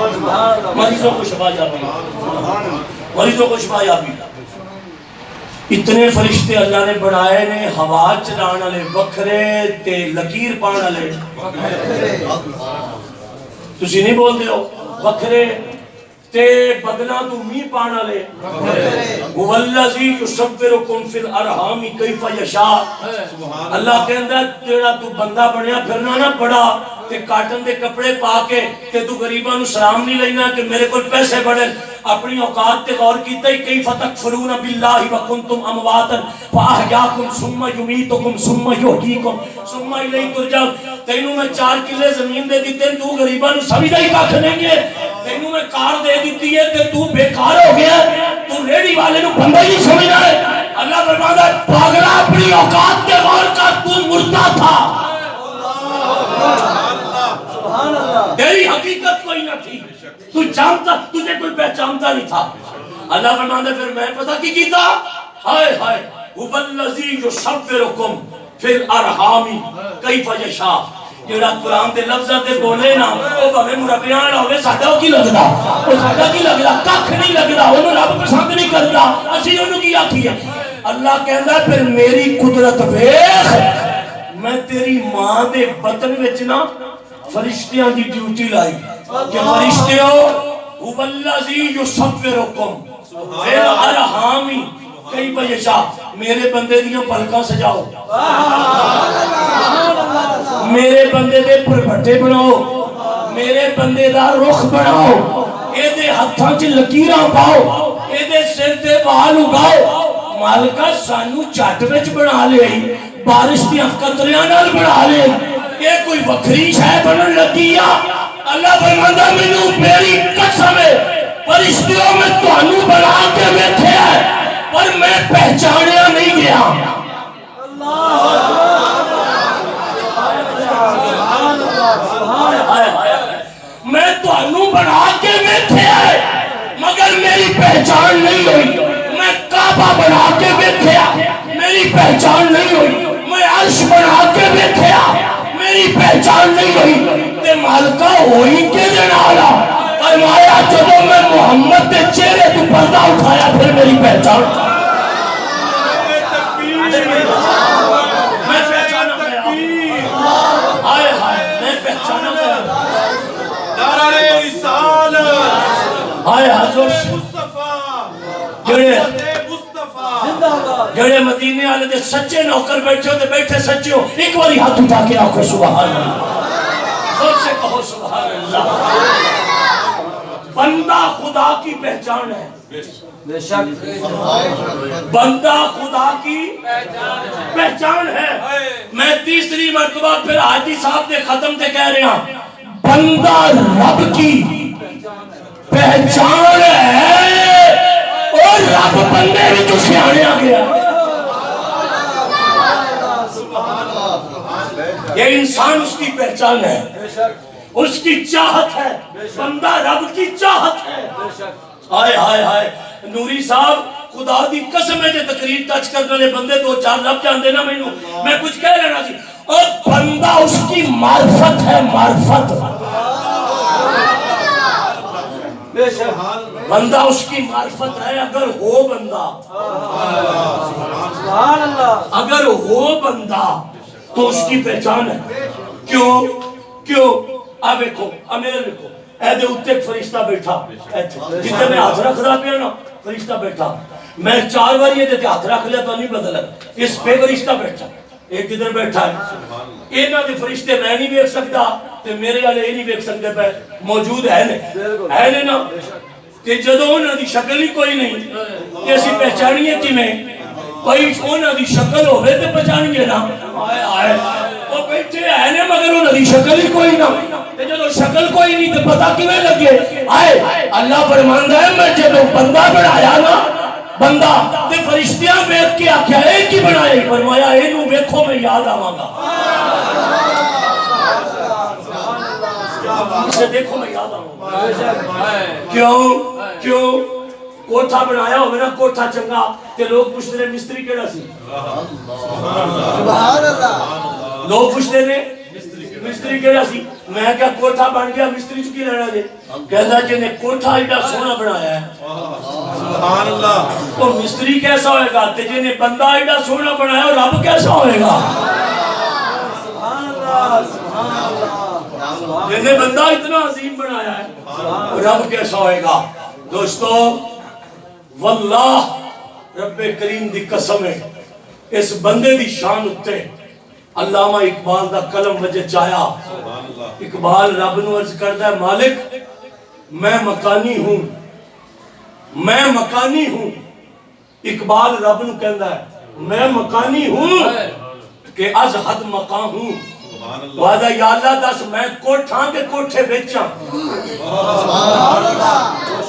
S2: اللہ مریضوں کو شفا یابی مریضوں کو شفا یابی اتنے فرشتے اللہ نے بنائے نے ہوا چلان والے وکھرے تے لکیر پان والے تسی نہیں بول دے ہو وکھرے تے بدلا تو می پان والے هو الذی یصورکم فی الارحام کیف یشاء اللہ کہندا تیرا تو بندہ بنیا پھرنا نہ پڑا تے کاٹن دے کپڑے پا کے تے تو غریباں نو سلام نہیں لینا کہ میرے کول پیسے بڑے اپنی اوقات تے غور کیتا ہی کیف تکفرون باللہ وکنتم امواتا فاحیاکم ثم یمیتکم ثم یحییکم ثم الیہ ترجعون تینوں میں 4 کلے زمین دے دیتے تو غریباں نو سمجھدا ہی کھ نہیں ہے تینوں میں کار دے دیتی ہے تے تو بیکار ہو گیا تو ریڑی والے نو بندہ ہی سمجھنا ہے اللہ فرماتا ہے پاگلا اپنی اوقات تے غور کر تو مرتا تھا تیری حقیقت کوئی نہ تھی تو جانتا تجھے کوئی پہچانتا نہیں تھا اللہ فرماتا ہے پھر میں پتہ کی کیتا ہائے ہائے هو الذی یصورکم فی الارحام کیف یشاء جڑا قرآن دے لفظاں تے بولے نا او بھویں مربیاں والا ہوے ساڈا کی لگدا او ساڈا کی لگدا ککھ نہیں لگدا اونوں رب پسند نہیں کردا اسی اونوں کی آکھیے اللہ کہندا پھر میری قدرت ویکھ میں تیری ماں دے بطن وچ نا فرشتیاں دی ڈیوٹی لائی کہ فرشتیو هو الذی یصورکم فی الارحام کیف یشاء میرے بندے دیاں پلکاں سجاؤ میرے بندے دے پربھٹے بناؤ میرے بندے دا رخ بناؤ اے دے ہتھاں چ لکیراں پاؤ اے دے سر تے بال اگاؤ مالکا سانو چٹ وچ بنا لے بارش دیاں قطریاں نال بنا لے یہ کوئی وکھری شے بنن لگی آ اللہ فرماندا مینوں میری قسم ہے فرشتوں میں تانوں بنا کے بیٹھے ہے پر میں پہچانیا نہیں گیا میں تانوں بنا کے بیٹھے ہے مگر میری پہچان نہیں ہوئی میں کعبہ بنا کے بیٹھے میری پہچان نہیں ہوئی میں عرش بنا کے بیٹھے میری پہچان نہیں ہوئی تے مالکہ ہوئی کے جنالا فرمایا جب میں محمد کے چہرے تو پردہ اٹھایا پھر میری پہچان میں پہچانا گیا آئے ہائے میں پہچانا گیا
S3: نعرہ رسالت
S2: آئے حضور جڑے مدینے والے دے سچے نوکر بیٹھے ہو تے بیٹھے سچے ہو ایک باری ہاتھ اٹھا کے آخو سبحان اللہ خود سے کہو سبحان اللہ بندہ خدا کی پہچان ہے
S3: بے شک
S2: بندہ خدا کی پہچان ہے میں تیسری مرتبہ پھر حاجی صاحب دے ختم تے کہہ رہا بندہ رب کی پہچان ہے اور رب بندے میں جو سیانے آ گیا یہ انسان اس کی پہچان ہے اس کی چاہت ہے بندہ رب کی چاہت ہے آئے آئے آئے نوری صاحب خدا دی قسم ہے جو تقریر ٹچ کرنے لے بندے دو چار رب جان دینا میں کچھ کہہ لینا سی اور بندہ اس کی معرفت ہے معرفت بندہ اس کی معرفت ہے اگر ہو بندہ اگر ہو بندہ تو اس کی پہچان ہے کیوں اب دیکھو اب میرے دیکھو اے دے اتے ایک فرشتہ بیٹھا جتے میں ہاتھ رکھ رہا پیا نا فرشتہ بیٹھا میں 4 بار یہ دیتے ہاتھ رکھ لیا تو نہیں بدلا اس پہ فرشتہ بیٹھا ایک ادھر بیٹھا ہے یہ نہ دے فرشتے میں نہیں بیک سکتا تے میرے والے یہ نہیں بیک سکتے پہ موجود ہے نہیں نا کہ جدو انہوں دی شکل ہی کوئی نہیں کہ اسی پہچانیے کی میں کوئی انہوں دی شکل ہوئے تے پہچانیے نا آئے آئے وہ بیٹھے ہیں نے مگر انہوں نے شکل ہی کوئی نہ تے جدو شکل کوئی نہیں تے پتہ کیویں لگے آئے اللہ فرماندا ہے میں جدو بندہ بنایا نا بندہ تے فرشتیاں ویکھ کے آکھیا اے کی بنایا فرمایا اینوں ویکھو میں یاد آواں گا اسے دیکھو میں یاد آؤں گا کیوں کوٹھا بنایا ہوگا نا کوٹھا چنگا کہ لوگ پوچھتے رہے مستری کیڑا سی سبحان اللہ لوگ پوچھتے رہے مستری کیڑا سی میں کیا کوٹھا بن گیا مستری چکی لینا جے کہتا جی نے کوٹھا ایڈا سونا بنایا ہے سبحان اللہ تو مستری کیسا ہوئے گا تے جی نے بندہ ایڈا سونا بنایا اور رب کیسا ہوئے گا سبحان اللہ سبحان اللہ جی نے بندہ اتنا عظیم بنایا ہے رب کیسا ہوئے گا دوستو واللہ رب کریم دی قسم ہے اس بندے دی شان اتے علامہ اقبال دا قلم وجہ چایا اقبال رب نو عرض کرتا ہے مالک میں مکانی ہوں اقبال رب نو کہندا ہے میں مکانی ہوں کہ از حد مکان ہوں وعدہ یا اللہ دس میں کوٹھاں کے کوٹھے بیچاں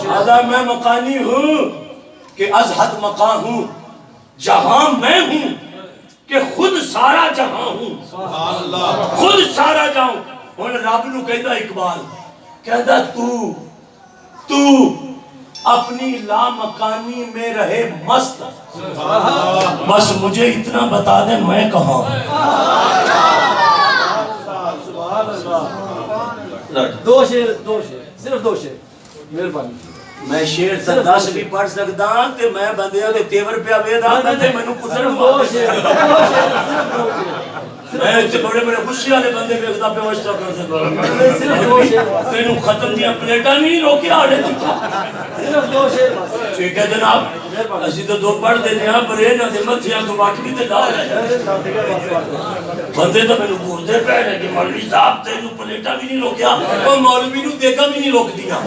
S2: وعدہ میں مکانی ہوں کہ از حد مکان ہوں جہاں میں ہوں کہ خود سارا جہاں ہوں خود سارا جہاں ہوں رب نو کہندا اقبال کہندا تو اپنی لا مکانی میں رہے مست بس مجھے اتنا بتا دے میں کہاں
S3: دو شیر صرف دو شیر مہربانی
S2: میں شیر سرداس بھی پڑھ سکتا ہوں کہ میں بندیاں دے تیور پہ آویدہ بندے میں نو کتر مارے میں اتنے بڑے بڑے غصے والے بندے پہ اگتا پہ وشتہ کر سکتا تینوں ختم دیا پلیٹا نہیں روکے آڑے ٹھیک ہے جناب اسی تو دو پڑھ دینے ہیں پر یہ نہ دے متھیاں تو باقی بھی تے ڈال ہے بندے تو میں نو بوردے پہ ہے کہ مولوی صاحب تینوں پلیٹا بھی نہیں روکیا اور مولوی نو دیکھا بھی نہیں روک دیا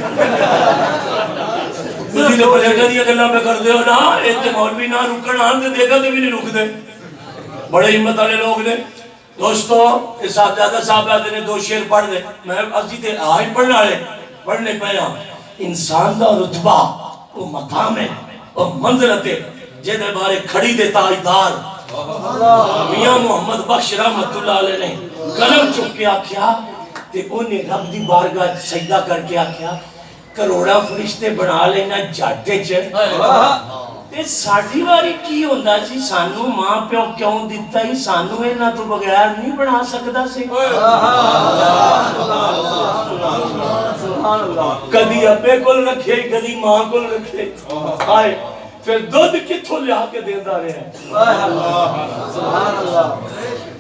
S2: تسی تو پلیٹا دیا گلا میں کر دے ہو نا ایک مولوی نہ رکن آن دے دیکھا دے بھی نہیں رک دے بڑے ہمت والے لوگ نے دوستو اس صاحبزادہ صاحب آتے نے دو شیر پڑھ دے میں ابھی تے آئی پڑھنا ہے پڑھنے پہیا انسان دا رتبہ وہ مقام ہے وہ منزلت ہے جیدے بارے کھڑی دے تاجدار میاں محمد بخش رحمت اللہ علیہ نے قلم چک کے آکھیا تے انہیں رب دی بارگاہ سجدہ کر کے آکھیا کروڑا فرشتے بنا لینا جاٹے چھ تے ساڑھی واری کی ہوندہ سی سانو ماں پیو کیوں دیتا ہی سانو اینا تو بغیر نہیں بنا سکتا سی کدی ابے کل رکھے کدی ماں کل رکھے آئے پھر دودھ کتھو لیا کے دیندہ رہے ہیں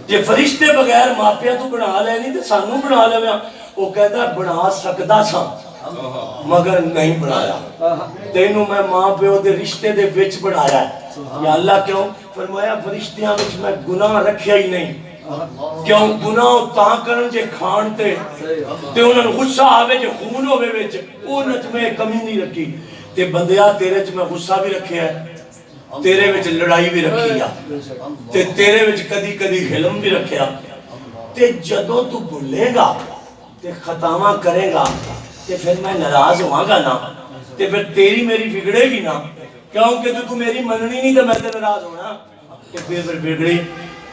S2: یہ فرشتے بغیر ماں پیو تو بنا لے نہیں تے سانو بنا لے وہ کہتا ہے بنا سکتا سا مگر نہیں بنایا تینوں میں ماں پیو دے رشتے دے وچ بنایا ہے یا اللہ کیوں فرمایا فرشتیاں وچ میں گناہ رکھیا ہی نہیں کیوں گناہ تاں کرن جے کھان تے انہوں نے غصہ آوے جے خون ہوئے وچ انہوں نے میں کمی نہیں رکھی تے بندیا تیرے چ میں غصہ بھی رکھیا ہے تیرے وچ لڑائی بھی رکھی ہے تیرے وچ کدی کدی حلم بھی رکھیا تے جدو تو بھولے گا تے خطاواں کرے گا تے پھر میں ناراض ہوں گا نا تے پھر تیری میری بگڑے گی نا کیونکہ تو میری مننی نہیں تے میں تے ناراض ہونا تے پھر بگڑی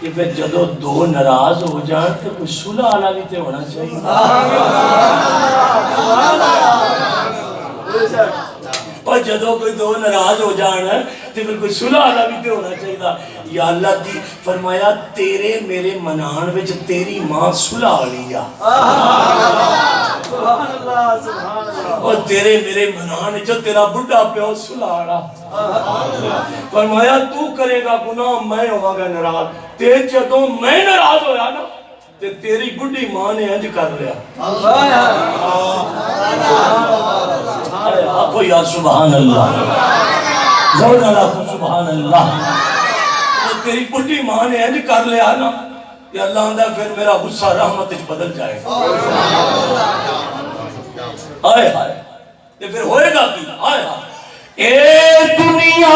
S2: کہ پھر جدو دو ناراض ہو جان تو کوئی صلح والا بھی تے ہونا چاہیے اور جدو کوئی دو ناراض ہو جان تو پھر کوئی صلح والا بھی تے ہونا چاہیے یا اللہ دی فرمایا تیرے میرے منان وچ تیری ماں صلح والی آ اور تیرے میرے منان جو تیرا بڑھا پیو صلح والا فرمایا تو کرے گا گناہ میں ہوں گا ناراض تے جدوں میں ناراض ہویا نا تے تیری بڑھی ماں نے انج کر لیا آخو یا سبحان اللہ زور اللہ کو سبحان اللہ تیری بڑھی ماں نے انج کر لیا نا کہ اللہ اندہ پھر میرا غصہ رحمت بدل جائے گا آئے آئے یہ پھر ہوئے گا کی آئے آئے اے دنیا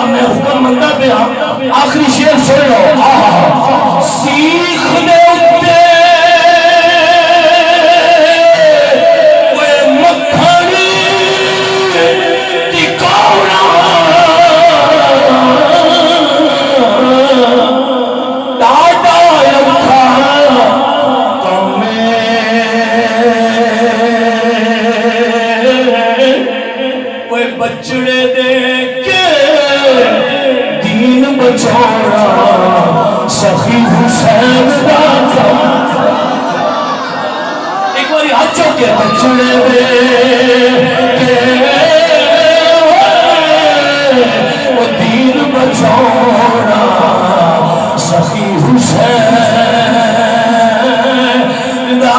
S2: میں حکم مندہ پہ آخری شیر سن لو سیخ دے اتے وہ مکھنی ٹکاؤنا ڈاڈا رکھا بچڑے دے کے دین بچوڑا سخی حسین دا ایک باری ہاتھ چوکے بچڑے دے کے وہ دین بچوڑا سخی حسین دا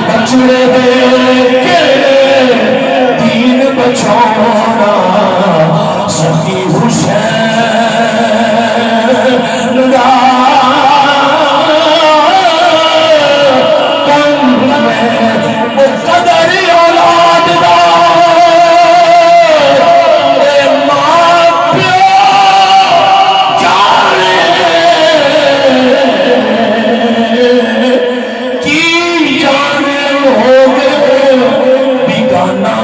S2: بچڑے دے کے دین بچوڑا سخی حسین دا کم میں مقدر اولاد دا اے ماں پیو جانے کی جانے ہو گئے بیگانہ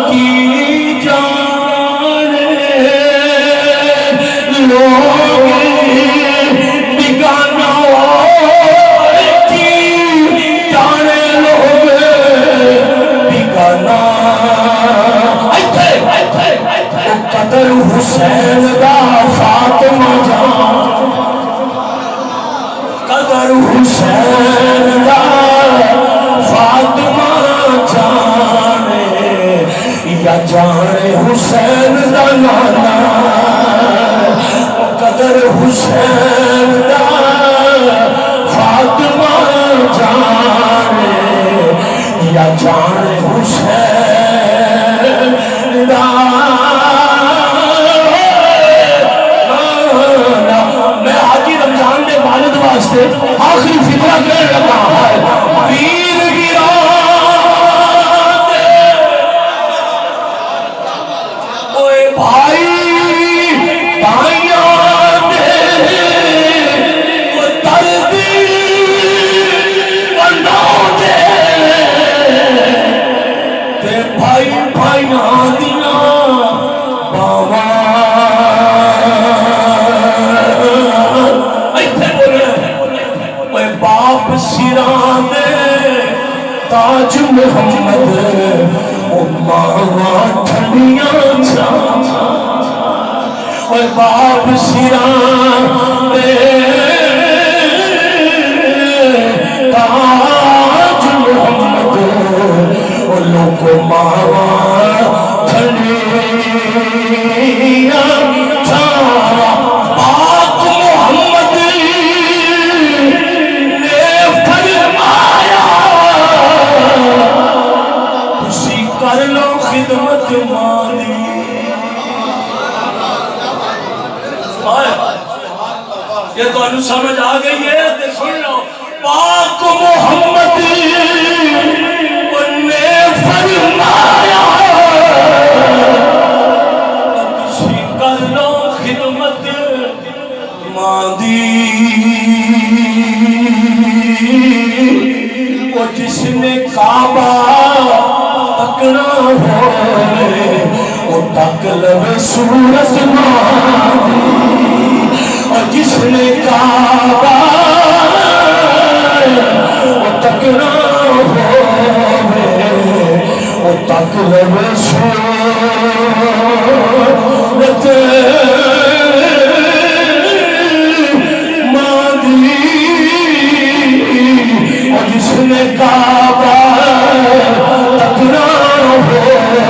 S2: کی جانے لوگ بیگانہ کی جانے لوگ بیگانہ قدر حسین دا فاطمہ جان قدر حسین دا فاطمہ جانے یا جانے حسین دا نانا قدر حسین دا فاطمہ جانے یا جانے حسین دا میں حاجی رمضان دے والد واسطے آخری فکرہ کہنے لگا ہے ویر گران دے اوے بھائی بھائیان دے وہ دردی بندوں دے تے بھائی بھائیان دیاں باواں باپ سران دے تاج محمد اماں ٹھنڈیاں چھاں اوے باپ سران دے تاج محمد او لوگو ماں ٹھنڈیاں چھاں پاک محمد کر لو خدمت مالی یہ تو انہوں سمجھ آگئی ہے تے سن لو پاک محمد نے فرمایا کسی کر لو خدمت مالی وہ جس نے کعبہ تکنا ہوئے وہ تک لوے صورت مالی اور جس نے کعبہ وہ تکنا ہوئے وہ تک لوے صورت مالی اور جس نے کعبہ تکنا ہوئے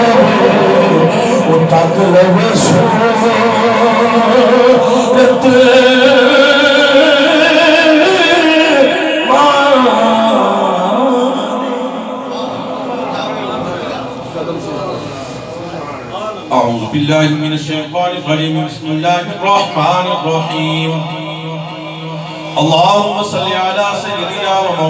S4: أعوذ بالله من الشيطان الرجيم بسم الله الرحمن الرحيم اللهم صل على سيدنا ومولانا